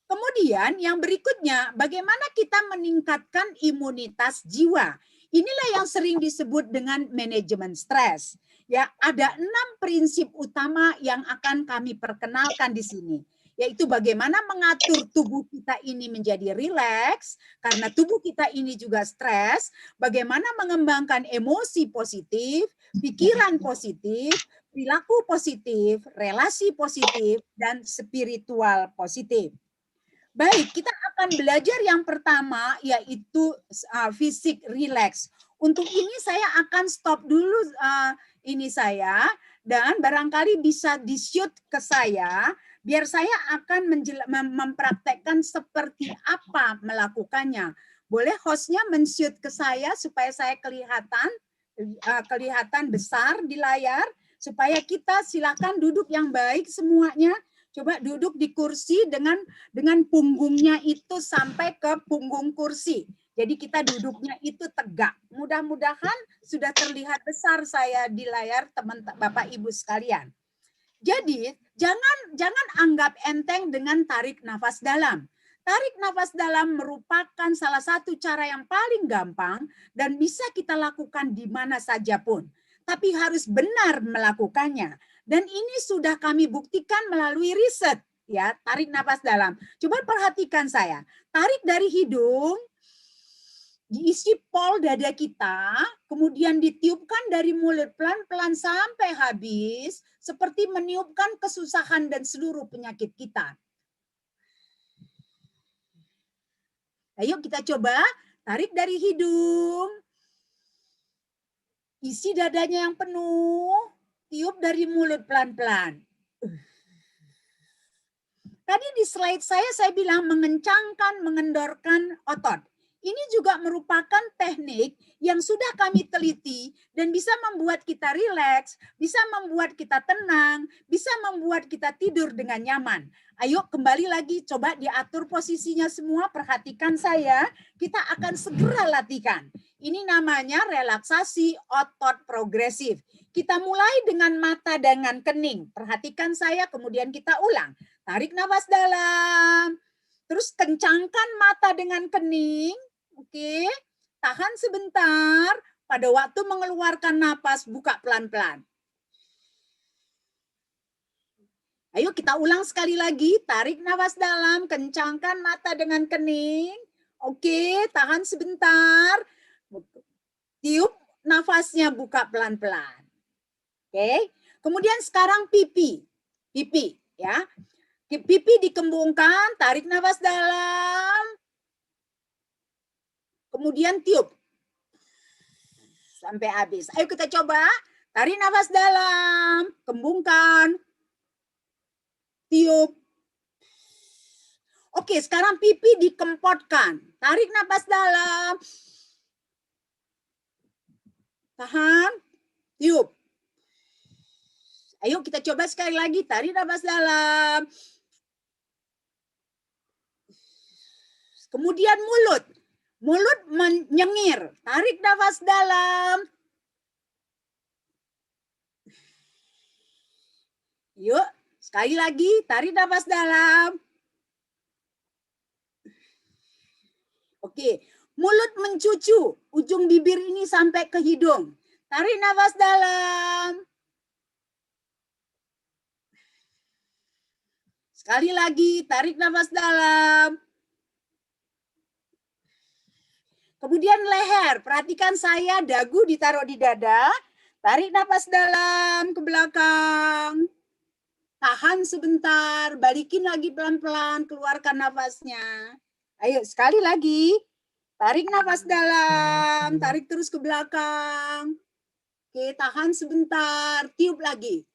Kemudian yang berikutnya, bagaimana kita meningkatkan imunitas jiwa. Inilah yang sering disebut dengan manajemen stres. Ya, ada 6 prinsip utama yang akan kami perkenalkan di sini, yaitu bagaimana mengatur tubuh kita ini menjadi rileks karena tubuh kita ini juga stres, bagaimana mengembangkan emosi positif, pikiran positif, perilaku positif, relasi positif, dan spiritual positif. Baik, kita akan belajar yang pertama yaitu fisik rileks. Untuk ini saya akan stop dulu ini saya, dan barangkali bisa di-shoot ke saya, biar saya akan mempraktekkan seperti apa melakukannya. Boleh hostnya men-shoot ke saya supaya saya kelihatan besar di layar, supaya kita silakan duduk yang baik semuanya. Coba duduk di kursi dengan punggungnya itu sampai ke punggung kursi. Jadi kita duduknya itu tegak. Mudah-mudahan sudah terlihat besar saya di layar teman Bapak Ibu sekalian. Jadi jangan anggap enteng dengan tarik nafas dalam. Tarik nafas dalam merupakan salah satu cara yang paling gampang dan bisa kita lakukan di mana saja pun. Tapi harus benar melakukannya. Dan ini sudah kami buktikan melalui riset. Ya, tarik nafas dalam. Coba perhatikan saya. Tarik dari hidung, diisi pol dada kita, kemudian ditiupkan dari mulut pelan-pelan sampai habis, seperti meniupkan kesusahan dan seluruh penyakit kita. Ayo kita coba, tarik dari hidung, isi dadanya yang penuh, tiup dari mulut pelan-pelan. Tadi di slide saya bilang mengencangkan, mengendorkan otot. Ini juga merupakan teknik yang sudah kami teliti dan bisa membuat kita rileks, bisa membuat kita tenang, bisa membuat kita tidur dengan nyaman. Ayo kembali lagi, coba diatur posisinya semua, perhatikan saya, kita akan segera latihkan. Ini namanya relaksasi otot progresif. Kita mulai dengan mata dengan kening. Perhatikan saya, kemudian kita ulang. Tarik nafas dalam. Terus kencangkan mata dengan kening. Oke. Tahan sebentar. Pada waktu mengeluarkan napas, buka pelan-pelan. Ayo kita ulang sekali lagi. Tarik nafas dalam, kencangkan mata dengan kening. Oke, tahan sebentar. Tiup nafasnya, buka pelan-pelan. Oke. Kemudian sekarang pipi. Pipi, ya. Pipi dikembungkan, tarik nafas dalam. Kemudian tiup. Sampai habis. Ayo kita coba. Tarik nafas dalam, kembungkan. Tiup. Oke, sekarang pipi dikempotkan. Tarik nafas dalam. Tahan. Tiup. Ayo kita coba sekali lagi. Tarik nafas dalam. Kemudian mulut. Mulut menyengir. Tarik nafas dalam. Yuk, sekali lagi. Tarik nafas dalam. Oke, mulut mencucu. Ujung bibir ini sampai ke hidung. Tarik nafas dalam. Sekali lagi, tarik nafas dalam. Kemudian leher, perhatikan saya, dagu ditaruh di dada. Tarik nafas dalam ke belakang. Tahan sebentar, balikin lagi pelan-pelan, keluarkan nafasnya. Ayo, sekali lagi. Tarik nafas dalam, tarik terus ke belakang. Oke, tahan sebentar, tiup lagi.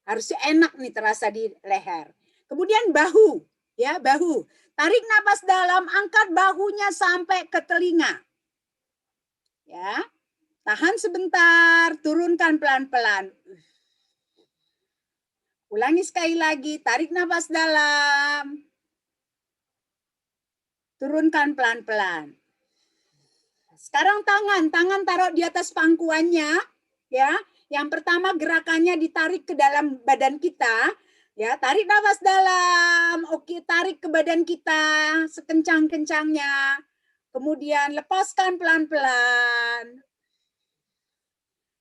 Harusnya enak nih terasa di leher. Kemudian bahu, ya bahu. Tarik napas dalam, angkat bahunya sampai ke telinga. Ya, tahan sebentar, turunkan pelan-pelan. Ulangi sekali lagi, tarik napas dalam. Turunkan pelan-pelan. Sekarang tangan taruh di atas pangkuannya, ya. Yang pertama gerakannya ditarik ke dalam badan kita. Ya, tarik nafas dalam. Oke, tarik ke badan kita sekencang-kencangnya. Kemudian lepaskan pelan-pelan.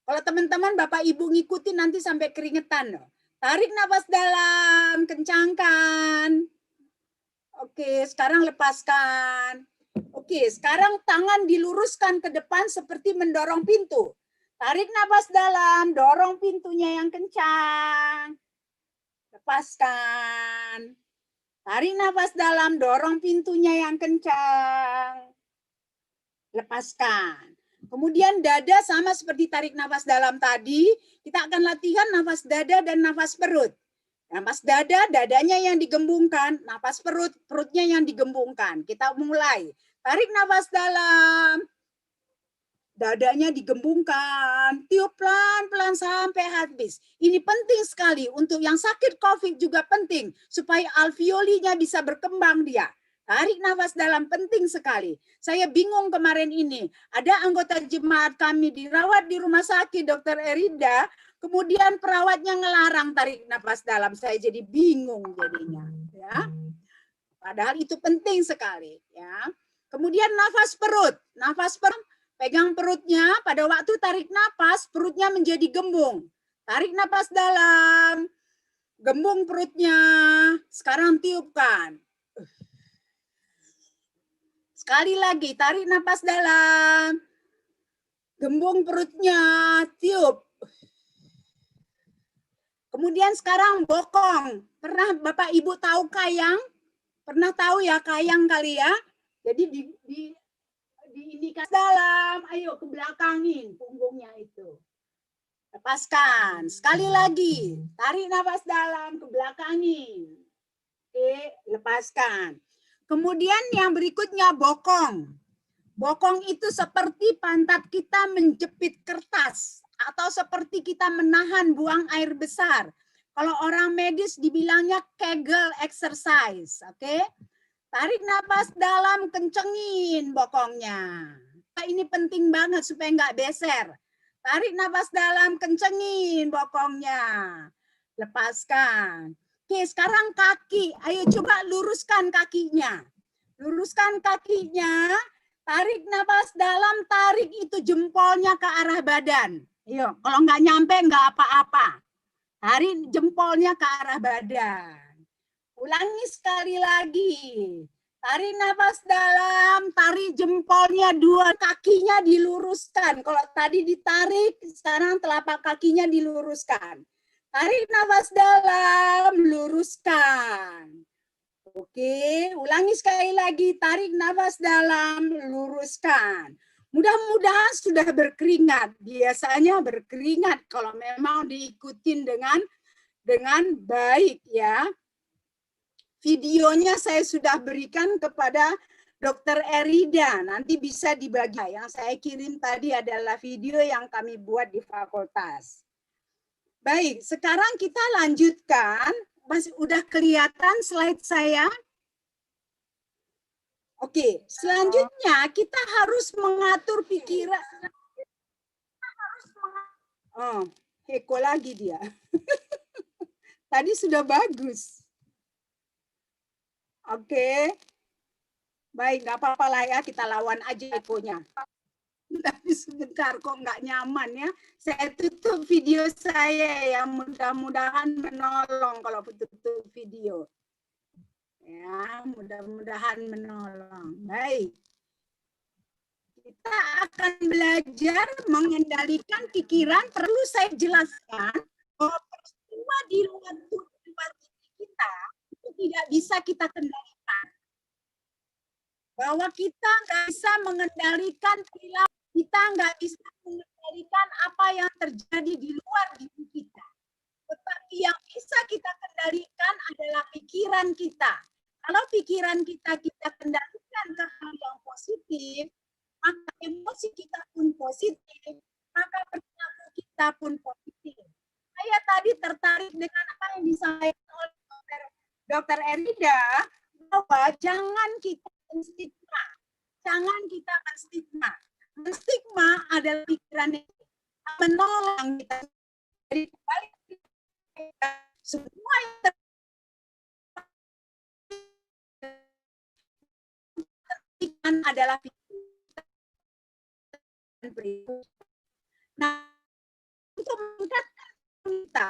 Kalau teman-teman Bapak Ibu ngikutin nanti sampai keringetan loh. Tarik nafas dalam, kencangkan. Oke, sekarang lepaskan. Oke, sekarang tangan diluruskan ke depan seperti mendorong pintu. Tarik nafas dalam, dorong pintunya yang kencang. Lepaskan. Tarik nafas dalam, dorong pintunya yang kencang. Lepaskan. Kemudian dada sama seperti tarik nafas dalam tadi, kita akan latihan nafas dada dan nafas perut. Nafas dada, dadanya yang digembungkan, nafas perut, perutnya yang digembungkan. Kita mulai. Tarik nafas dalam. Dadanya digembungkan, tiup pelan-pelan sampai habis. Ini penting sekali untuk yang sakit COVID juga penting supaya alveolinya bisa berkembang dia. Tarik nafas dalam penting sekali. Saya bingung kemarin ini, ada anggota jemaat kami dirawat di rumah sakit Dr. Erida, kemudian perawatnya ngelarang tarik nafas dalam. Saya jadi bingung jadinya, ya. Padahal itu penting sekali, ya. Kemudian nafas perut. Nafas perut, pegang perutnya, pada waktu tarik napas, perutnya menjadi gembung. Tarik napas dalam, gembung perutnya, sekarang tiupkan. Sekali lagi, tarik napas dalam, gembung perutnya, tiup. Kemudian sekarang bokong. Pernah Bapak Ibu tahu kayang? Pernah tahu ya kayang kali ya? Jadi diindikan dalam, ayo ke belakangin punggungnya itu. Lepaskan. Sekali lagi, tarik nafas dalam, ke belakangin. Oke, lepaskan. Kemudian yang berikutnya bokong. Bokong itu seperti pantat kita menjepit kertas atau seperti kita menahan buang air besar. Kalau orang medis dibilangnya Kegel exercise, oke? Tarik nafas dalam, kencengin bokongnya. Ini penting banget supaya nggak beser. Tarik nafas dalam, kencengin bokongnya. Lepaskan. Oke, sekarang kaki. Ayo coba luruskan kakinya. Luruskan kakinya. Tarik nafas dalam, tarik itu jempolnya ke arah badan. Ayo, kalau nggak nyampe nggak apa-apa. Tarik jempolnya ke arah badan. Ulangi sekali lagi. Tarik nafas dalam, tarik jempolnya, dua kakinya diluruskan. Kalau tadi ditarik, sekarang telapak kakinya diluruskan. Tarik nafas dalam, luruskan. Oke, ulangi sekali lagi. Tarik nafas dalam, luruskan. Mudah-mudahan sudah berkeringat. Biasanya berkeringat kalau memang diikutin dengan baik ya. Videonya saya sudah berikan kepada Dr. Erida. Nanti bisa dibagi. Yang saya kirim tadi adalah video yang kami buat di fakultas. Baik, sekarang kita lanjutkan. Masih udah kelihatan slide saya? Oke, selanjutnya kita harus mengatur pikiran. Oh, heko lagi dia. Tadi sudah bagus. Oke. Baik, nggak apa-apa lah ya, kita lawan aja ekonya. Tapi sebentar kok nggak nyaman ya. Saya tutup video saya ya, mudah-mudahan menolong kalau tutup video. Ya, mudah-mudahan menolong. Baik. Kita akan belajar mengendalikan pikiran. Perlu saya jelaskan bahwa peristiwa di luar diri kita itu tidak bisa kita kendalikan. Bahwa kita nggak bisa mengendalikan perilaku, kita nggak bisa mengendalikan apa yang terjadi di luar diri kita. Tetapi yang bisa kita kendalikan adalah pikiran kita. Kalau pikiran kita kendalikan ke hal yang positif, maka emosi kita pun positif, maka perilaku kita pun positif. Saya tadi tertarik dengan apa yang disampaikan oleh Dr. Erida, bahwa jangan kita menstigma. Jangan kita menstigma. Menstigma adalah pikiran yang menolak kita dari kembali semua yang terpikiran adalah pikiran berikut. Nah, untuk meningkatkan kita,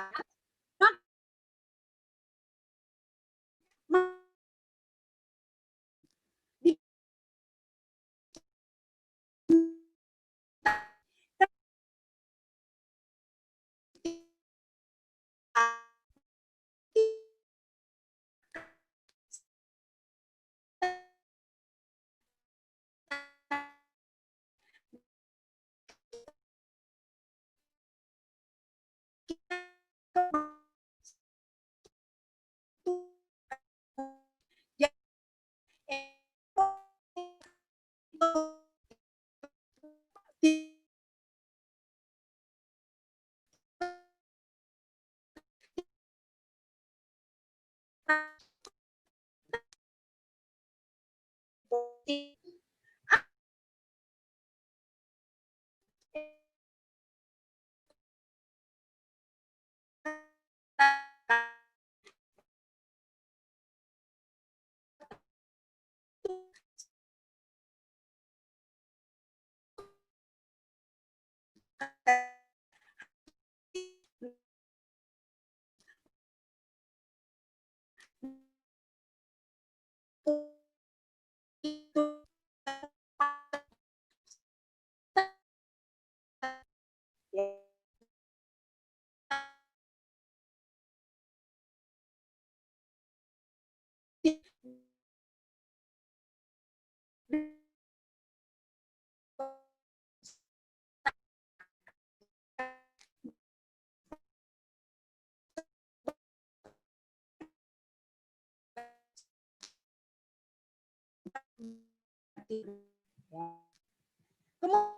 hati. Ya. Kemudian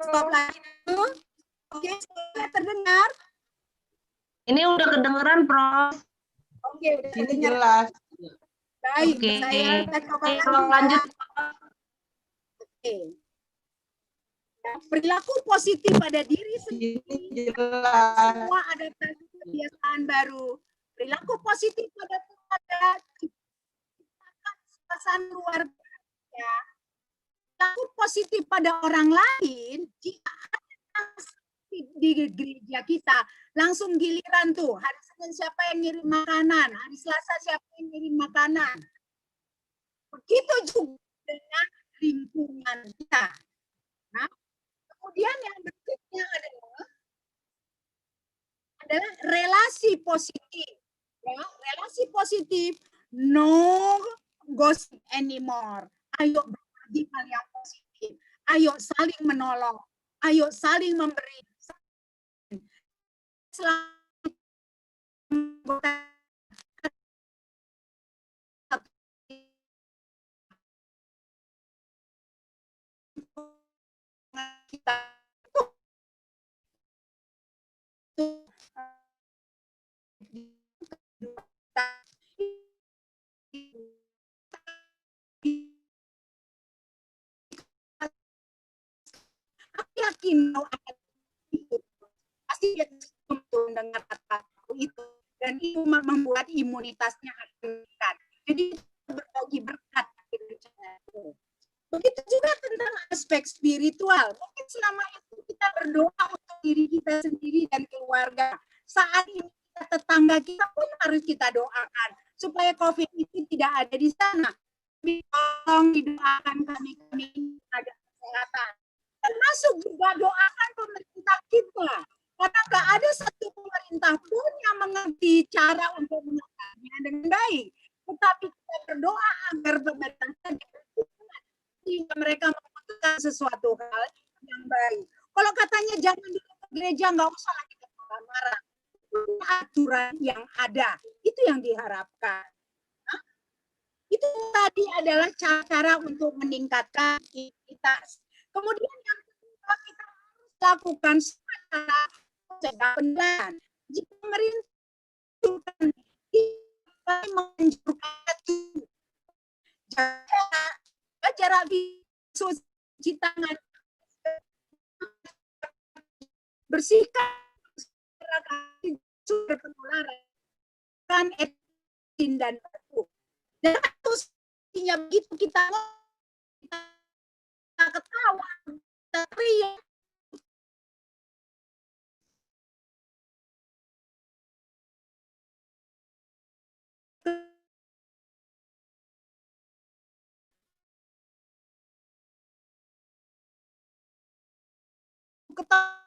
Stop lagi dulu. Oke, sudah terdengar? Ini udah kedengeran, Prof. Oke, udah terdengar. Baik, Oke. saya coba Lanjut. Oke. Perilaku positif pada diri sendiri, semua adaptasi kebiasaan baru. Perilaku positif pada keluarga, ciptakan suasana luar biasa. Perilaku positif pada orang lain, jika ada di gereja kita, langsung giliran tuh, hari Senin siapa yang ngirim makanan, hari Selasa siapa yang ngirim makanan. Begitu juga dengan lingkungan kita. Nah, kemudian yang berikutnya adalah relasi positif. Ya, relasi positif, no gossip anymore. Ayo berbagi hal yang positif. Ayo saling menolong. Ayo saling memberi. Kita aku yakin pasti dia mendengar kata itu dan itu membuat imunitasnya akan meningkat. Jadi berbagi berkat. Begitu juga tentang aspek spiritual. Mungkin selama itu kita berdoa untuk diri kita sendiri dan keluarga. Saat ini tetangga kita pun harus kita doakan supaya COVID itu tidak ada di sana. Tolong didoakan kami ada kesehatan. Termasuk juga doakan pemerintah kita. Karena nggak ada satu pemerintah pun yang mengerti cara untuk mengatasinya dengan baik. Tetapi kita berdoa agar pemerintah sehingga mereka memutuskan sesuatu hal yang baik. Kalau katanya jangan di gereja, nggak usah lagi marah-marah. Aturan yang ada, itu yang diharapkan. Nah, itu tadi adalah cara-cara untuk meningkatkan imunitas. Kemudian yang kedua kita harus lakukan secara mencegah penularan. Jika pemerintah menganjurkan jarak cuci tangan, bersihkan sumber penularan, kan etin dan batu. Dan terusnya begitu kita ketawa, kita teriak, ketawa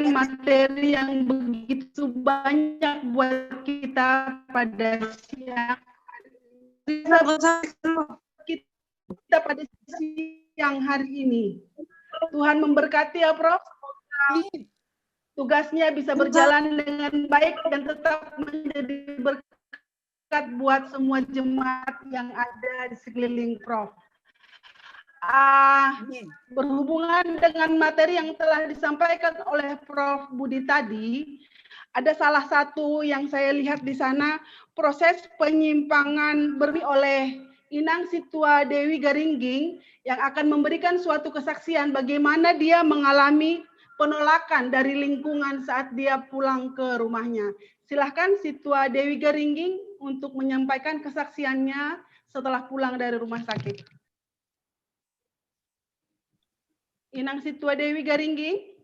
memberikan materi yang begitu banyak buat kita pada siang kita pada siang hari ini. Tuhan memberkati ya Prof. Tugasnya bisa berjalan dengan baik dan tetap menjadi berkat buat semua jemaat yang ada di sekeliling Prof. Berhubungan dengan materi yang telah disampaikan oleh Prof. Budi tadi, ada salah satu yang saya lihat di sana, proses penyimpangan oleh Inang Situa Dewi Garingging yang akan memberikan suatu kesaksian bagaimana dia mengalami penolakan dari lingkungan saat dia pulang ke rumahnya. Silahkan Situa Dewi Garingging untuk menyampaikan kesaksiannya setelah pulang dari rumah sakit. Inang Situa Dewi Garingging.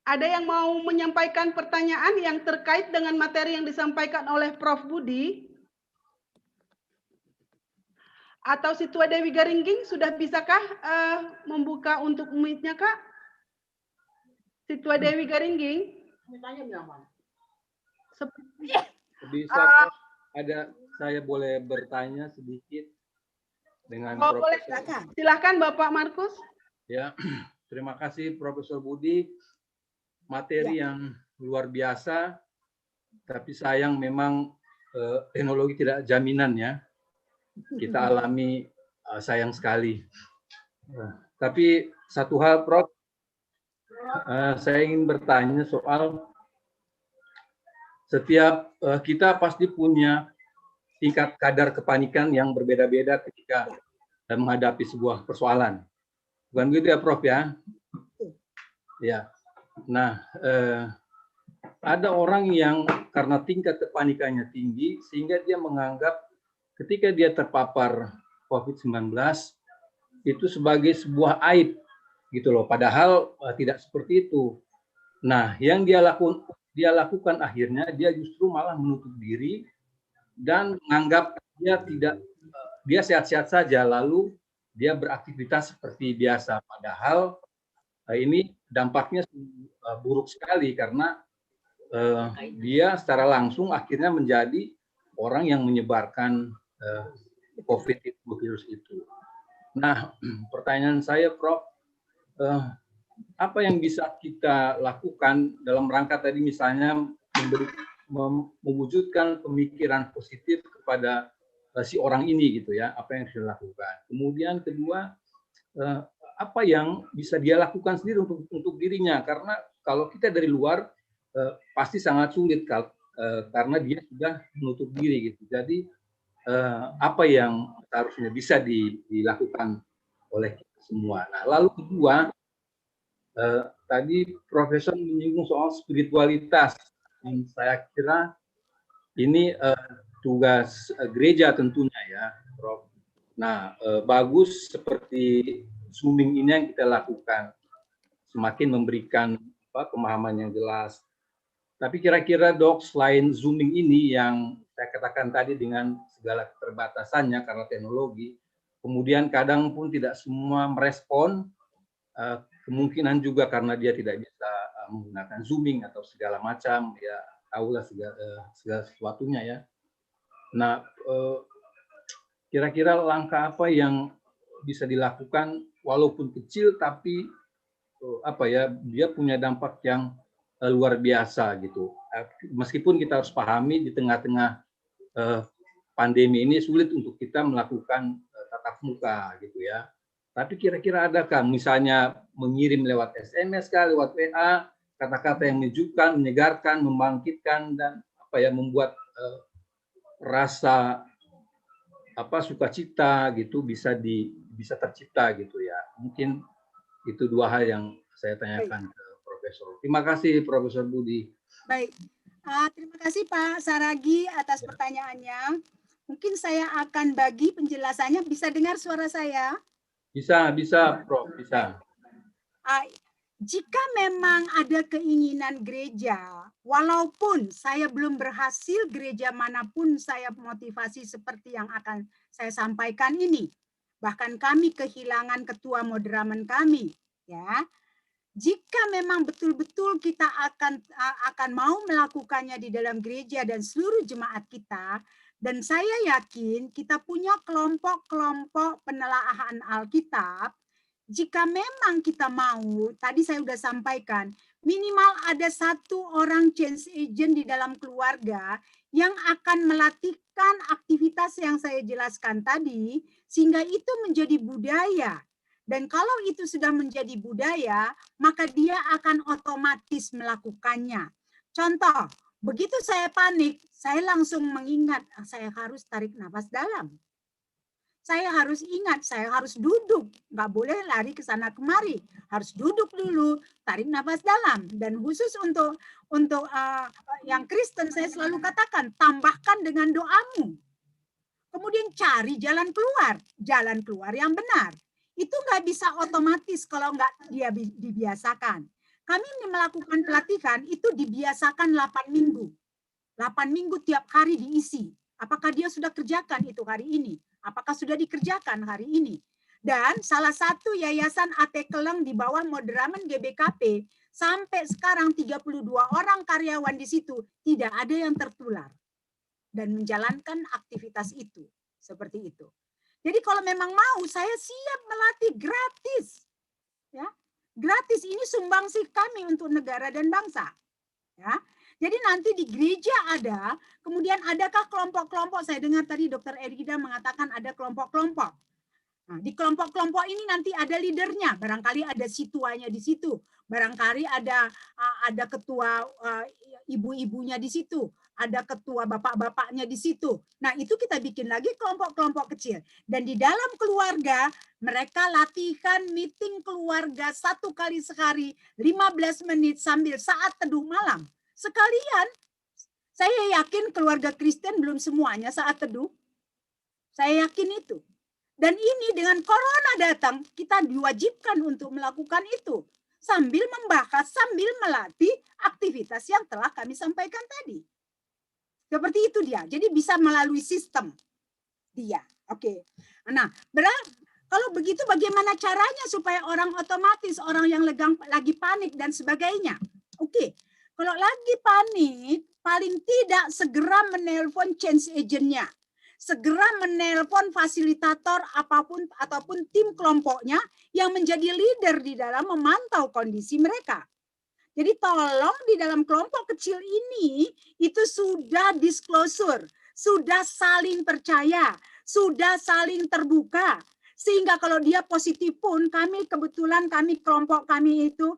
Ada yang mau menyampaikan pertanyaan yang terkait dengan materi yang disampaikan oleh Prof. Budi? Atau Situa Dewi Garingging sudah bisakah membuka untuk mic-nya, Kak? Situa Dewi Garingging? Bisa ada saya boleh bertanya sedikit dengan boleh, silakan Bapak Markus. Ya, terima kasih Profesor Budi. Materi yang luar biasa, tapi sayang memang teknologi tidak jaminan ya. Kita alami sayang sekali. Tapi satu hal Prof, saya ingin bertanya soal setiap kita pasti punya tingkat kadar kepanikan yang berbeda-beda ketika menghadapi sebuah persoalan. Bukan gitu ya Prof ya? Ya. Nah, ada orang yang karena tingkat kepanikannya tinggi, sehingga dia menganggap ketika dia terpapar COVID-19 itu sebagai sebuah aib, gitu loh. Padahal tidak seperti itu. Nah, yang dia lakukan akhirnya dia justru malah menutup diri dan menganggap dia sehat-sehat saja, lalu dia beraktivitas seperti biasa. Padahal ini dampaknya buruk sekali karena dia secara langsung akhirnya menjadi orang yang menyebarkan COVID virus itu. Nah, pertanyaan saya, Prof, apa yang bisa kita lakukan dalam rangka tadi misalnya mewujudkan pemikiran positif kepada si orang ini gitu ya, apa yang harus dilakukan. Kemudian kedua, apa yang bisa dia lakukan sendiri untuk dirinya, karena kalau kita dari luar pasti sangat sulit karena dia sudah menutup diri gitu. Jadi apa yang seharusnya bisa dilakukan oleh kita semua. Nah, lalu kedua, tadi Profesor menyinggung soal spiritualitas, yang saya kira ini tugas gereja tentunya ya, Prof. Nah, bagus seperti Zooming ini yang kita lakukan, semakin memberikan pemahaman yang jelas. Tapi kira-kira Dok, selain Zooming ini yang saya katakan tadi dengan segala keterbatasannya karena teknologi, kemudian kadang pun tidak semua merespon, kemungkinan juga karena dia tidak bisa menggunakan Zooming atau segala macam, ya tahulah segala sesuatunya ya. Nah, kira-kira langkah apa yang bisa dilakukan walaupun kecil tapi dia punya dampak yang luar biasa gitu. Meskipun kita harus pahami di tengah-tengah pandemi ini sulit untuk kita melakukan tatap muka gitu ya. Tapi kira-kira adakah misalnya mengirim lewat SMS lewat WA kata-kata yang menyejukkan, menyegarkan, membangkitkan dan membuat rasa sukacita gitu bisa tercipta gitu ya. Mungkin itu dua hal yang saya tanyakan ke Profesor. Terima kasih Profesor Budi. Baik, terima kasih Pak Saragi atas pertanyaannya. Mungkin saya akan bagi penjelasannya. Bisa dengar suara saya? Bisa, Prof. Bisa. Jika memang ada keinginan gereja, walaupun saya belum berhasil gereja manapun saya motivasi seperti yang akan saya sampaikan ini, bahkan kami kehilangan ketua moderamen kami, ya. Jika memang betul-betul kita akan mau melakukannya di dalam gereja dan seluruh jemaat kita, dan saya yakin kita punya kelompok-kelompok penelaahan Alkitab. Jika memang kita mau, tadi saya sudah sampaikan, minimal ada satu orang change agent di dalam keluarga yang akan melatihkan aktivitas yang saya jelaskan tadi, sehingga itu menjadi budaya. Dan kalau itu sudah menjadi budaya, maka dia akan otomatis melakukannya. Contoh, begitu saya panik, saya langsung mengingat, saya harus tarik nafas dalam. Saya harus ingat, saya harus duduk. Nggak boleh lari ke sana kemari. Harus duduk dulu, tarik nafas dalam. Dan khusus untuk yang Kristen, saya selalu katakan, tambahkan dengan doamu. Kemudian cari jalan keluar yang benar. Itu nggak bisa otomatis kalau nggak dia dibiasakan. Kami melakukan pelatihan itu dibiasakan 8 minggu. 8 minggu tiap hari diisi. Apakah dia sudah kerjakan itu hari ini? Apakah sudah dikerjakan hari ini? Dan salah satu yayasan AT Keleng di bawah moderamen GBKP, sampai sekarang 32 orang karyawan di situ, tidak ada yang tertular. Dan menjalankan aktivitas itu. Seperti itu. Jadi kalau memang mau, saya siap melatih gratis. Ya, gratis ini sumbangsih kami untuk negara dan bangsa. Ya, jadi nanti di gereja ada, kemudian adakah kelompok-kelompok? Saya dengar tadi Dr. Erida mengatakan ada kelompok-kelompok. Nah, di kelompok-kelompok ini nanti ada leadernya, barangkali ada situanya di situ, barangkali ada ketua ibu-ibunya di situ, ada ketua bapak-bapaknya di situ. Nah, itu kita bikin lagi kelompok-kelompok kecil. Dan di dalam keluarga, mereka latihan meeting keluarga 1 kali sehari, 15 menit sambil saat teduh malam. Sekalian, saya yakin keluarga Kristen belum semuanya saat teduh. Saya yakin itu. Dan ini dengan corona datang, kita diwajibkan untuk melakukan itu. Sambil membahas, sambil melatih aktivitas yang telah kami sampaikan tadi. Seperti itu dia. Jadi bisa melalui sistem dia. Oke. Nah, kalau begitu bagaimana caranya supaya orang otomatis, orang yang lagi panik dan sebagainya. Oke. Kalau lagi panik, paling tidak segera menelpon change agent-nya. Segera menelpon fasilitator apapun ataupun tim kelompoknya yang menjadi leader di dalam memantau kondisi mereka. Jadi tolong di dalam kelompok kecil ini itu sudah disclosure, sudah saling percaya, sudah saling terbuka. Sehingga kalau dia positif pun kebetulan kelompok kami itu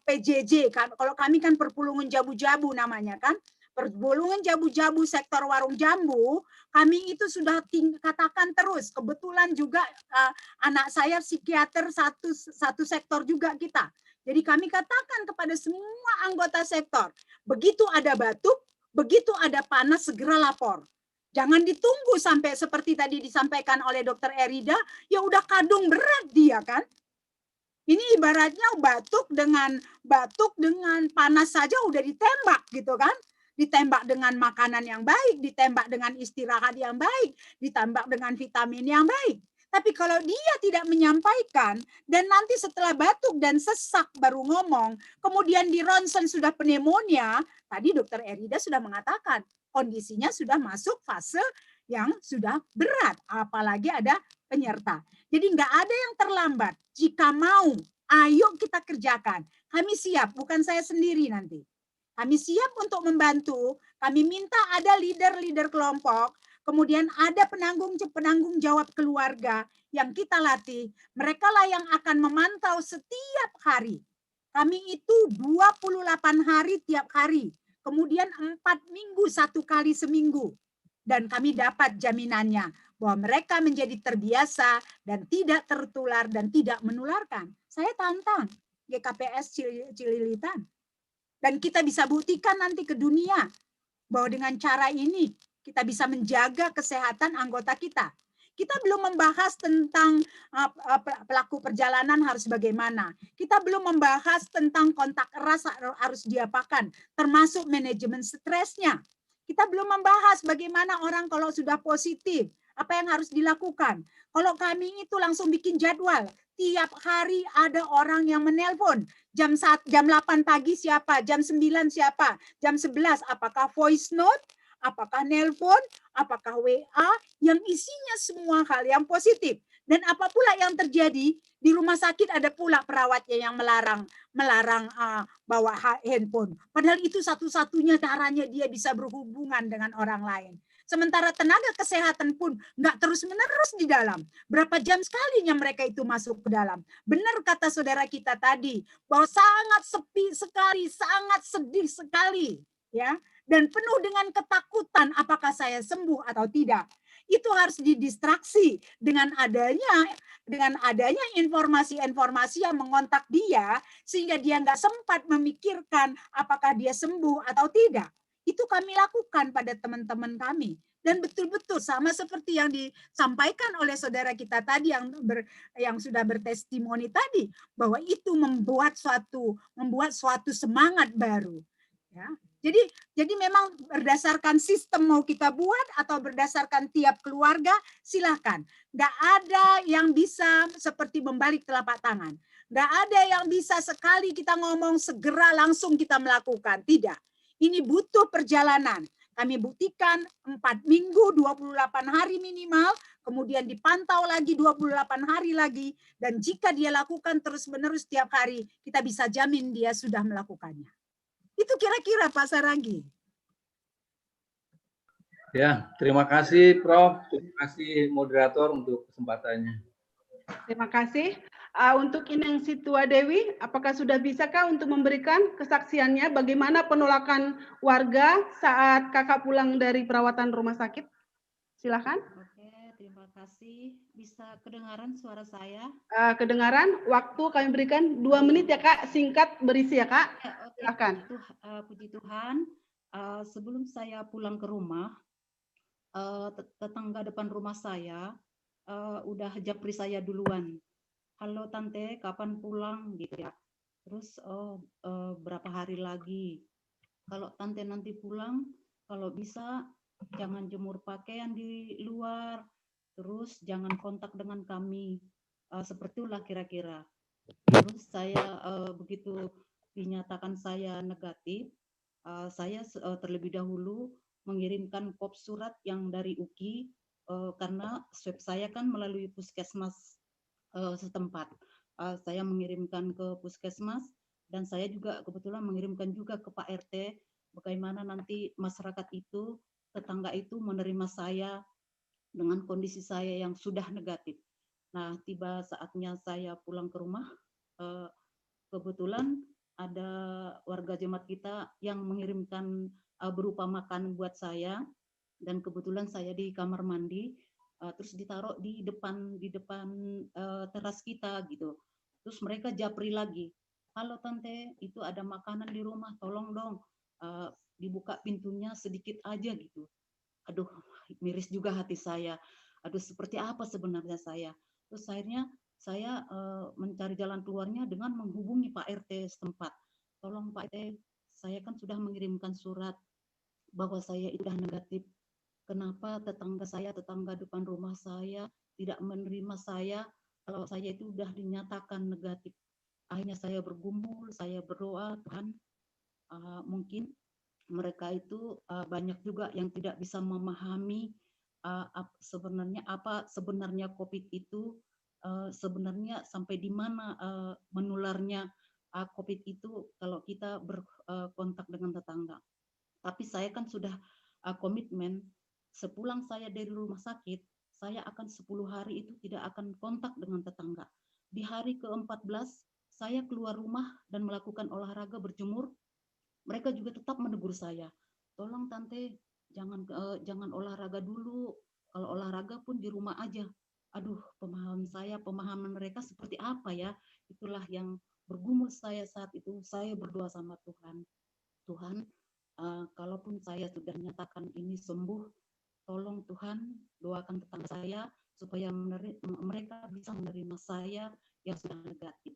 PJJ kan. Kalau kami kan perpulungan jabu-jabu namanya kan. Perpulungan jabu-jabu sektor warung jambu, kami itu sudah katakan terus. Kebetulan juga anak saya psikiater satu sektor juga kita. Jadi kami katakan kepada semua anggota sektor, begitu ada batuk, begitu ada panas segera lapor. Jangan ditunggu sampai seperti tadi disampaikan oleh Dr. Erida, ya udah kadung berat dia kan. Ini ibaratnya batuk dengan panas saja udah ditembak gitu kan. Ditembak dengan makanan yang baik, ditembak dengan istirahat yang baik, ditembak dengan vitamin yang baik. Tapi kalau dia tidak menyampaikan, dan nanti setelah batuk dan sesak baru ngomong, kemudian di ronsen sudah pneumonia, tadi Dr. Erida sudah mengatakan, kondisinya sudah masuk fase yang sudah berat, apalagi ada penyerta. Jadi nggak ada yang terlambat. Jika mau, ayo kita kerjakan. Kami siap, bukan saya sendiri nanti. Kami siap untuk membantu, kami minta ada leader-leader kelompok, kemudian ada penanggung jawab keluarga yang kita latih. Mereka lah yang akan memantau setiap hari. Kami itu 28 hari tiap hari, kemudian 4 minggu 1 kali seminggu. Dan kami dapat jaminannya bahwa mereka menjadi terbiasa dan tidak tertular dan tidak menularkan. Saya tantang GKPS Cililitan. Dan kita bisa buktikan nanti ke dunia bahwa dengan cara ini kita bisa menjaga kesehatan anggota kita. Kita belum membahas tentang pelaku perjalanan harus bagaimana. Kita belum membahas tentang kontak erat harus diapakan, termasuk manajemen stresnya. Kita belum membahas bagaimana orang kalau sudah positif, apa yang harus dilakukan. Kalau kami itu langsung bikin jadwal. Tiap hari ada orang yang menelpon. Jam 8 pagi siapa, jam 9 siapa, jam 11 apakah voice note, apakah nelpon, apakah WA, yang isinya semua hal yang positif. Dan apa pula yang terjadi, di rumah sakit ada pula perawatnya yang melarang bawa handphone. Padahal itu satu-satunya caranya dia bisa berhubungan dengan orang lain. Sementara tenaga kesehatan pun nggak terus-menerus di dalam. Berapa jam sekalinya mereka itu masuk ke dalam. Benar kata saudara kita tadi, bahwa sangat sepi sekali, sangat sedih sekali. Ya, dan penuh dengan ketakutan apakah saya sembuh atau tidak. Itu harus didistraksi dengan adanya informasi-informasi yang mengontak dia, sehingga dia nggak sempat memikirkan apakah dia sembuh atau tidak. Itu kami lakukan pada teman-teman kami. Dan betul-betul sama seperti yang disampaikan oleh saudara kita tadi yang sudah bertestimoni tadi, bahwa itu membuat suatu semangat baru. Ya. Jadi memang berdasarkan sistem mau kita buat atau berdasarkan tiap keluarga, silakan. Nggak ada yang bisa seperti membalik telapak tangan. Nggak ada yang bisa sekali kita ngomong segera langsung kita melakukan. Tidak. Ini butuh perjalanan. Kami buktikan 4 minggu, 28 hari minimal, kemudian dipantau lagi 28 hari lagi, dan jika dia lakukan terus-menerus setiap hari, kita bisa jamin dia sudah melakukannya. Itu kira-kira Pak Saragi. Ya, terima kasih Prof. Terima kasih moderator untuk kesempatannya. Terima kasih. Untuk Ineng Situa Dewi, apakah sudah bisakah untuk memberikan kesaksiannya bagaimana penolakan warga saat kakak pulang dari perawatan rumah sakit? Silakan. Oke, terima kasih. Bisa kedengaran suara saya? Kedengaran. Waktu kami berikan 2 menit ya Kak, singkat berisi ya Kak. Ya, oke. Silakan. Puji Tuhan. Sebelum saya pulang ke rumah, tetangga depan rumah saya udah japri saya duluan. Halo Tante, kapan pulang gitu ya. Terus berapa hari lagi. Kalau Tante nanti pulang, kalau bisa jangan jemur pakaian di luar. Terus jangan kontak dengan kami. Seperti itulah kira-kira. Terus saya begitu dinyatakan saya negatif, saya terlebih dahulu mengirimkan kop surat yang dari UKI karena swab saya kan melalui puskesmas setempat. Saya mengirimkan ke puskesmas dan saya juga kebetulan mengirimkan juga ke Pak RT bagaimana nanti masyarakat itu, tetangga itu menerima saya dengan kondisi saya yang sudah negatif. Nah, tiba saatnya saya pulang ke rumah, kebetulan ada warga jemaat kita yang mengirimkan berupa makan buat saya, dan kebetulan saya di kamar mandi, terus ditaruh di depan teras kita gitu. Terus mereka japri lagi, halo Tante, itu ada makanan di rumah, tolong dong dibuka pintunya sedikit aja gitu. Aduh, miris juga hati saya. Aduh, seperti apa sebenarnya saya. Terus akhirnya saya mencari jalan keluarnya dengan menghubungi Pak RT setempat. Tolong Pak RT, saya kan sudah mengirimkan surat bahwa saya sudah negatif. Kenapa tetangga depan rumah saya tidak menerima saya kalau saya itu sudah dinyatakan negatif. Akhirnya saya bergumul, saya berdoa, Tuhan, mungkin mereka itu banyak juga yang tidak bisa memahami apa sebenarnya COVID itu, sebenarnya sampai di mana menularnya COVID itu kalau kita berkontak dengan tetangga. Tapi saya kan sudah komitmen, sepulang saya dari rumah sakit, saya akan 10 hari itu tidak akan kontak dengan tetangga. Di hari ke-14, saya keluar rumah dan melakukan olahraga berjemur, mereka juga tetap menegur saya. Tolong Tante, jangan olahraga dulu. Kalau olahraga pun di rumah aja. Aduh, pemahaman mereka seperti apa ya? Itulah yang bergumul saya saat itu. Saya berdoa sama Tuhan. Tuhan, kalaupun saya sudah nyatakan ini sembuh, tolong Tuhan doakan tetangga saya supaya mereka bisa menerima saya yang sudah negatif.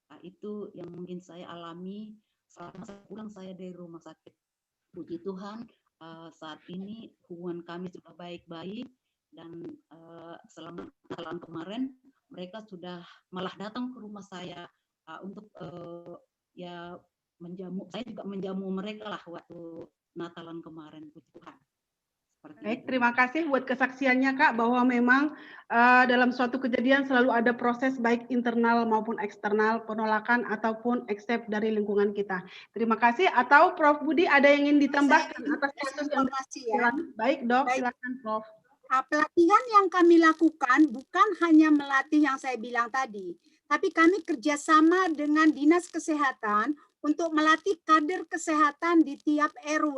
Nah, itu yang mungkin saya alami saat pulang saya dari rumah sakit. Puji Tuhan, saat ini hubungan kami sudah baik-baik, dan selama Natalan kemarin mereka sudah malah datang ke rumah saya untuk ya menjamu. Saya juga menjamu mereka lah waktu Natalan kemarin. Puji Tuhan. Baik, terima kasih buat kesaksiannya Kak, bahwa memang dalam suatu kejadian selalu ada proses baik internal maupun eksternal, penolakan ataupun accept dari lingkungan kita. Terima kasih. Atau Prof Budi ada yang ingin ditambahkan atas kasus yang baik Dok, silakan Prof. Pelatihan yang kami lakukan bukan hanya melatih yang saya bilang tadi, tapi kami kerjasama dengan Dinas Kesehatan untuk melatih kader kesehatan di tiap RW,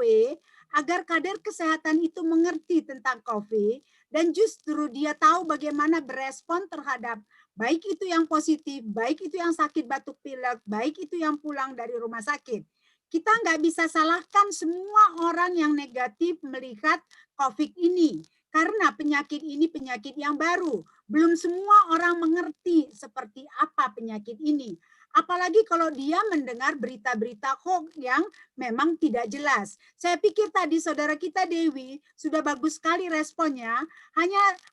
agar kader kesehatan itu mengerti tentang COVID dan justru dia tahu bagaimana berespon terhadap baik itu yang positif, baik itu yang sakit batuk pilek, baik itu yang pulang dari rumah sakit. Kita nggak bisa salahkan semua orang yang negatif melihat COVID ini, karena penyakit ini penyakit yang baru. Belum semua orang mengerti seperti apa penyakit ini. Apalagi kalau dia mendengar berita-berita hoax yang memang tidak jelas. Saya pikir tadi saudara kita Dewi sudah bagus sekali responnya.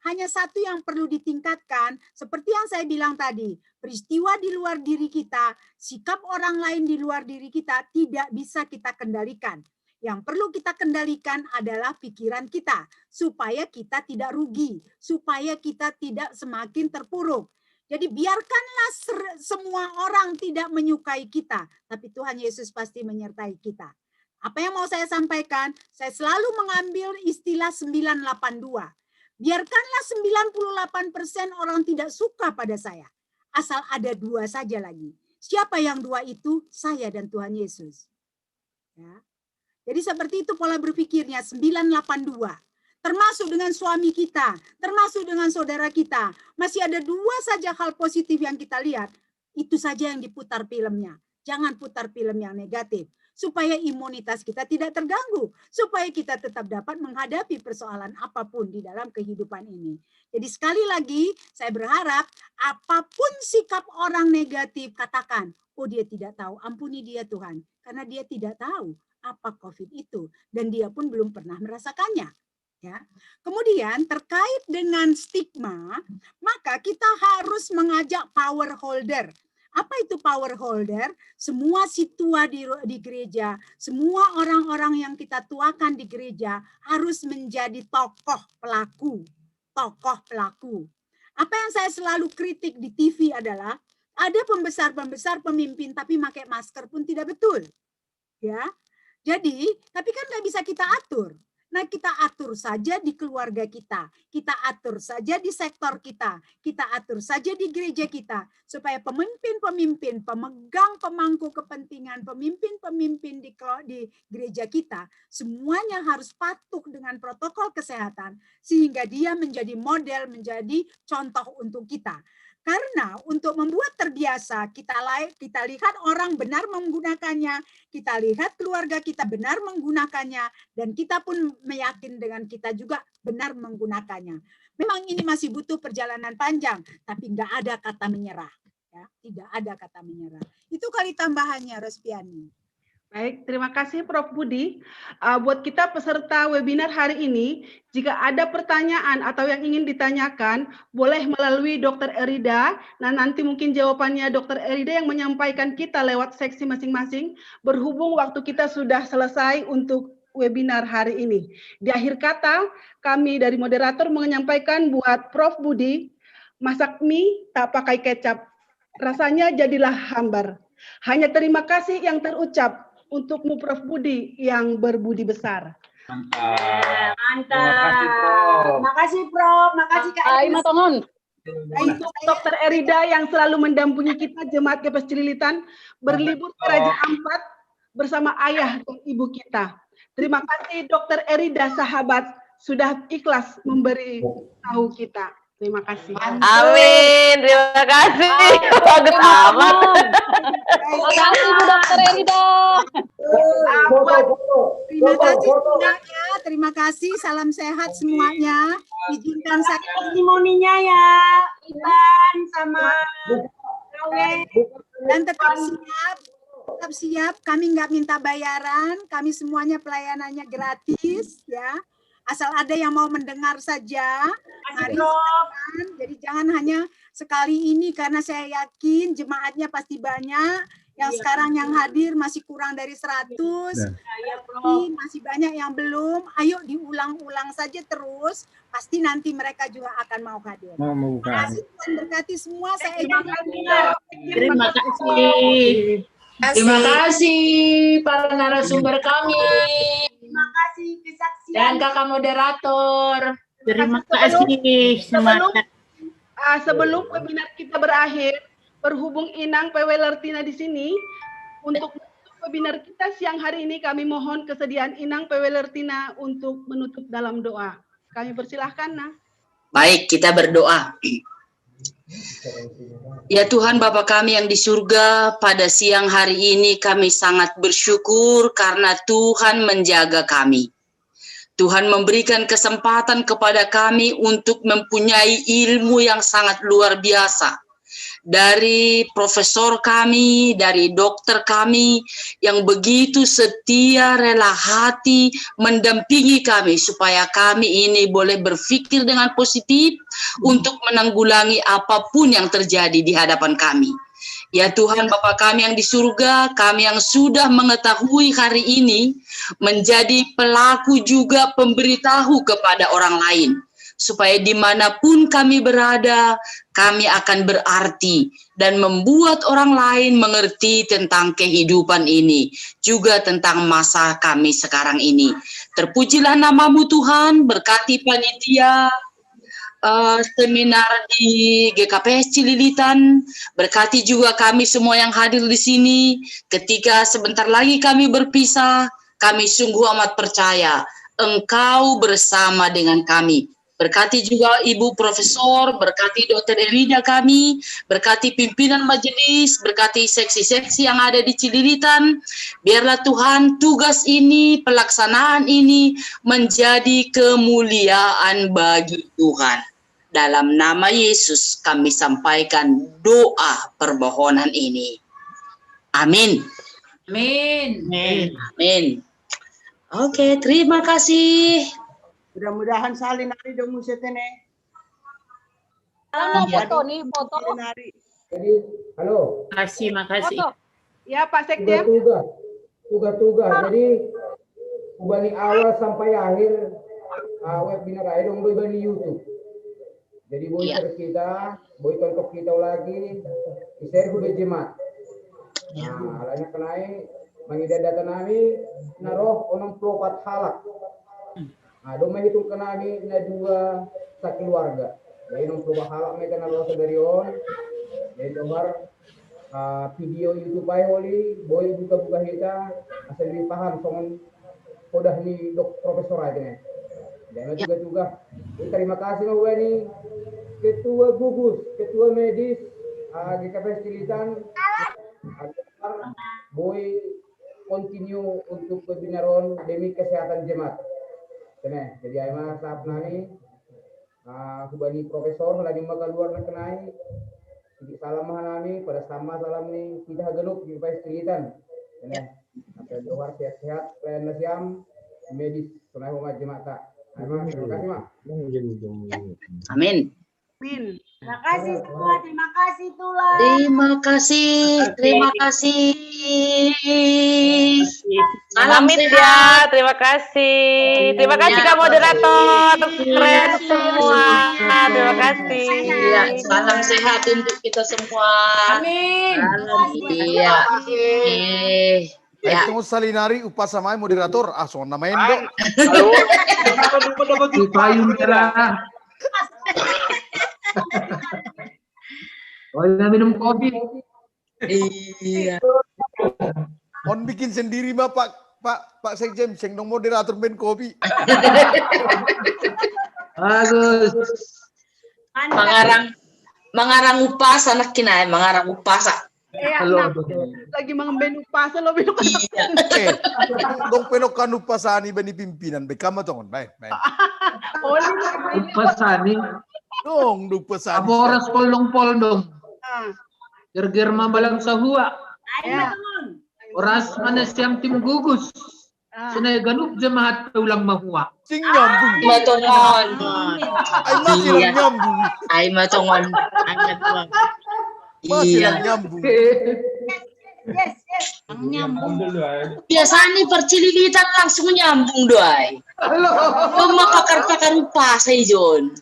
Hanya satu yang perlu ditingkatkan, seperti yang saya bilang tadi, peristiwa di luar diri kita, sikap orang lain di luar diri kita tidak bisa kita kendalikan. Yang perlu kita kendalikan adalah pikiran kita, supaya kita tidak rugi, supaya kita tidak semakin terpuruk. Jadi biarkanlah semua orang tidak menyukai kita, tapi Tuhan Yesus pasti menyertai kita. Apa yang mau saya sampaikan? Saya selalu mengambil istilah 982. Biarkanlah 98% orang tidak suka pada saya. Asal ada 2 saja lagi. Siapa yang 2 itu? Saya dan Tuhan Yesus. Ya. Jadi seperti itu pola berpikirnya, 982. Termasuk dengan suami kita, termasuk dengan saudara kita. Masih ada 2 saja hal positif yang kita lihat. Itu saja yang diputar filmnya. Jangan putar film yang negatif. Supaya imunitas kita tidak terganggu. Supaya kita tetap dapat menghadapi persoalan apapun di dalam kehidupan ini. Jadi sekali lagi, saya berharap apapun sikap orang negatif, katakan, oh dia tidak tahu, ampuni dia Tuhan. Karena dia tidak tahu apa COVID itu. Dan dia pun belum pernah merasakannya. Ya. Kemudian terkait dengan stigma, maka kita harus mengajak power holder. Apa itu power holder? Semua situa di gereja, semua orang-orang yang kita tuakan di gereja harus menjadi tokoh pelaku. Tokoh pelaku. Apa yang saya selalu kritik di TV adalah ada pembesar-pembesar pemimpin tapi pakai masker pun tidak betul. Ya. Jadi, tapi kan nggak bisa kita atur. Nah, kita atur saja di keluarga kita atur saja di sektor kita atur saja di gereja kita, supaya pemimpin-pemimpin, pemegang pemangku kepentingan, pemimpin-pemimpin di gereja kita, semuanya harus patuh dengan protokol kesehatan, sehingga dia menjadi model, menjadi contoh untuk kita. Karena untuk membuat terbiasa, kita lihat orang benar menggunakannya, kita lihat keluarga kita benar menggunakannya, dan kita pun meyakin dengan kita juga benar menggunakannya. Memang ini masih butuh perjalanan panjang, tapi nggak ada kata menyerah. Ya, tidak ada kata menyerah. Itu kali tambahannya, Rospiani. Baik, terima kasih Prof. Budi. Buat kita peserta webinar hari ini, jika ada pertanyaan atau yang ingin ditanyakan, boleh melalui Dr. Erida. Nah, nanti mungkin jawabannya Dr. Erida yang menyampaikan kita lewat seksi masing-masing, berhubung waktu kita sudah selesai untuk webinar hari ini. Di akhir kata, kami dari moderator menyampaikan buat Prof. Budi, masak mie tak pakai kecap, rasanya jadilah hambar. Hanya terima kasih yang terucap untukmu Prof. Budi yang berbudi besar. Mantap. Mantap. Makasih Prof. Makasih Kak Imas. Untuk Dr. Erida yang selalu mendampingi kita Jemaat Kepes Cililitan berlibur ke Raja Ampat bersama ayah dan ibu kita. Terima kasih Dokter Erida sahabat sudah ikhlas memberi tahu kita. Terima kasih. Amin. Terima kasih. Bagus amat. Terima kasih Bu Dokter Erida. Terima kasih semuanya. Terima kasih. Salam sehat semuanya. Izinkan saya testimoninya ya, Iban sama Awe. Dan tetap siap. Kami nggak minta bayaran. Kami semuanya pelayanannya gratis ya. Asal ada yang mau mendengar saja. Mari silakan. Jadi jangan hanya sekali ini karena saya yakin jemaatnya pasti banyak. Yang sekarang yang hadir masih kurang dari 100. Masih banyak yang belum. Ayo diulang-ulang saja terus. Pasti nanti mereka juga akan mau hadir. Terima kasih, Tuhan berkati semua. Saya Terima kasih. Terima kasih para narasumber kami. Terima kasih kesaksian. Dan kakak moderator. Terima kasih semuanya. Sebelum webinar kita berakhir, berhubung Inang PW Lertina di sini, untuk webinar kita siang hari ini kami mohon kesediaan Inang PW Lertina untuk menutup dalam doa. Kami persilahkan, Nah. Baik, kita berdoa. Ya Tuhan Bapa kami yang di surga, pada siang hari ini kami sangat bersyukur karena Tuhan menjaga kami. Tuhan memberikan kesempatan kepada kami untuk mempunyai ilmu yang sangat luar biasa. Dari profesor kami, dari dokter kami yang begitu setia, rela hati mendampingi kami supaya kami ini boleh berpikir dengan positif untuk menanggulangi apapun yang terjadi di hadapan kami. Ya Tuhan Bapa kami yang di surga, kami yang sudah mengetahui hari ini menjadi pelaku juga pemberitahu kepada orang lain. Supaya dimanapun kami berada, kami akan berarti dan membuat orang lain mengerti tentang kehidupan ini, juga tentang masa kami sekarang ini. Terpujilah namamu Tuhan, berkati panitia seminar di GKPS Cililitan, berkati juga kami semua yang hadir di sini. Ketika sebentar lagi kami berpisah, kami sungguh amat percaya Engkau bersama dengan kami. Berkati juga Ibu Profesor, berkati Dokter Erida kami, berkati pimpinan majelis, berkati seksi-seksi yang ada di Cililitan. Biarlah Tuhan tugas ini, pelaksanaan ini menjadi kemuliaan bagi Tuhan. Dalam nama Yesus kami sampaikan doa permohonan ini. Amin. Amin. Amin. Oke, terima kasih. Mudah-mudahan salin hari dong musetene. Halo, foto nih, foto. Jadi, halo. Makasih. Foto. Ya, Pak Sekjen. Tugas. Jadi, ubani awal sampai akhir webinar ayo dong bani YouTube. Jadi boleh share kita, boleh tonton kita lagi, share udah jemaat. Nah, alanya kenai mengidap data nami naroh 64 halak. Nah, doma itu kenani na dua sakeluarga. Jadi 64 halak mereka naroh sedarion. Jadi nomor video YouTube ay holi, boleh buka-buka kita, asal lebih paham soal udah nih profesor aja nih. Dan juga terima kasih Mbak nih Ketua Gugus, Ketua Medis GKPS Cililitan agar boy continue untuk webinaron demi kesehatan jemaat. Jadi ayah saat nani hubani profesor lagi makan luar kenai salam nami pada sama salam nih kita genuk GKPS Cililitan. Sampai luar sehat-sehat pelayan nasiam medis sunai umat jemaat tak. Terima kasih, Mak. Amin. Terima kasih semua, terima kasih Tulan. Terima kasih. Salam sehat. Terima kasih. Terima kasih Kak Moderator. Keren semua. Terima kasih. Ya, salam sehat untuk kita semua. Amin. Iya. Ya. Tunggu salinari upasamai moderator. So namain dong. Di payung cerah. Oh, minum kopi. Iya. On bikin sendiri mah Pak Sekjen, sing dong moderator ben kopi. Bagus. Mengarang upas anak kinai, mengarang upas. Lagi mengemben upasa lo binok. Dong penokan upasani bani pimpinan bekama tongon, baik. Upasani. Dong, upasani. Aboras polong dong. Gerger mabalang sahua. Oras mana siang tim gugus. Sinay ganup jemaat ulang mahua. Sing nyambung. Matongon. Ay masih lang nyambung. Ay matongon. Masih lang nyambung. Yes. Biasanya percililitan langsung nyambung doy. Cuma pakar-pakar upasa John.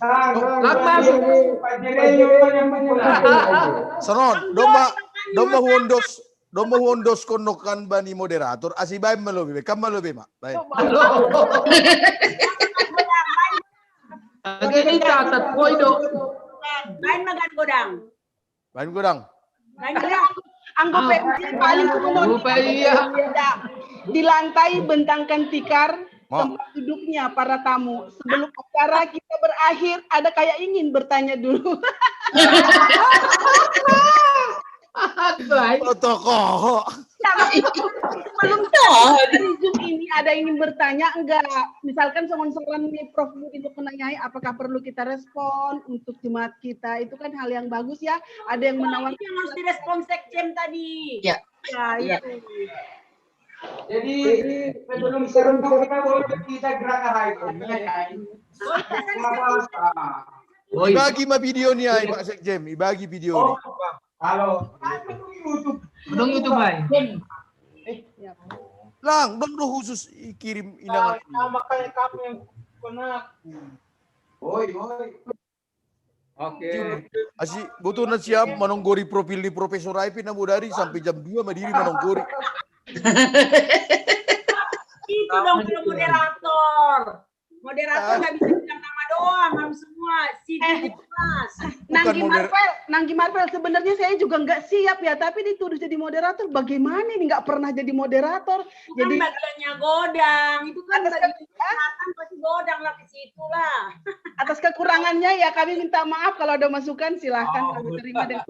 Sonon, doma hondos konokan bani moderator asibay malobi kam malobi mak. Baik. Agak catat boy do. Bain magan godang. Bain godang. Anggap paling di lantai bentangkan tikar tempat duduknya para tamu. Sebelum acara kita berakhir, ada kayak ingin bertanya dulu. Protokol. Sebelum Zoom ini ada ingin bertanya enggak? Misalkan soran nih Prof untuk menanyai apakah perlu kita respon untuk jemaat kita, itu kan hal yang bagus ya. Ada yang menawarkan yang harus direspon Sekjen tadi. Ya. Itu. Jadi sebelum serentak kita gerak arah itu. Ibagi mah video nih ay Pak Sekjen, ibagi video nih. Halo. Dong YouTube bay. Lang, dong khusus kirim inangan. Makanya kami yang konak. Oi. Oke. Asih butuh na siap menonggori profil di Profesor Aipin na dari sampai jam 2 madiri menonggori. Itu dong moderator. Moderator nggak bisa bilang nama doang, harus semua CD kelas. Nanggi Marvel sebenarnya saya juga nggak siap ya, tapi dituduh jadi moderator. Bagaimana ini nggak pernah jadi moderator? Itu Jadi kan bagiannya godang, itu kan pasti godang lah ke situ lah. Atas kekurangannya ya kami minta maaf, kalau ada masukan silahkan kami terima dengan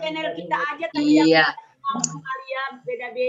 Channel kita aja tadi yang kalian beda-beda.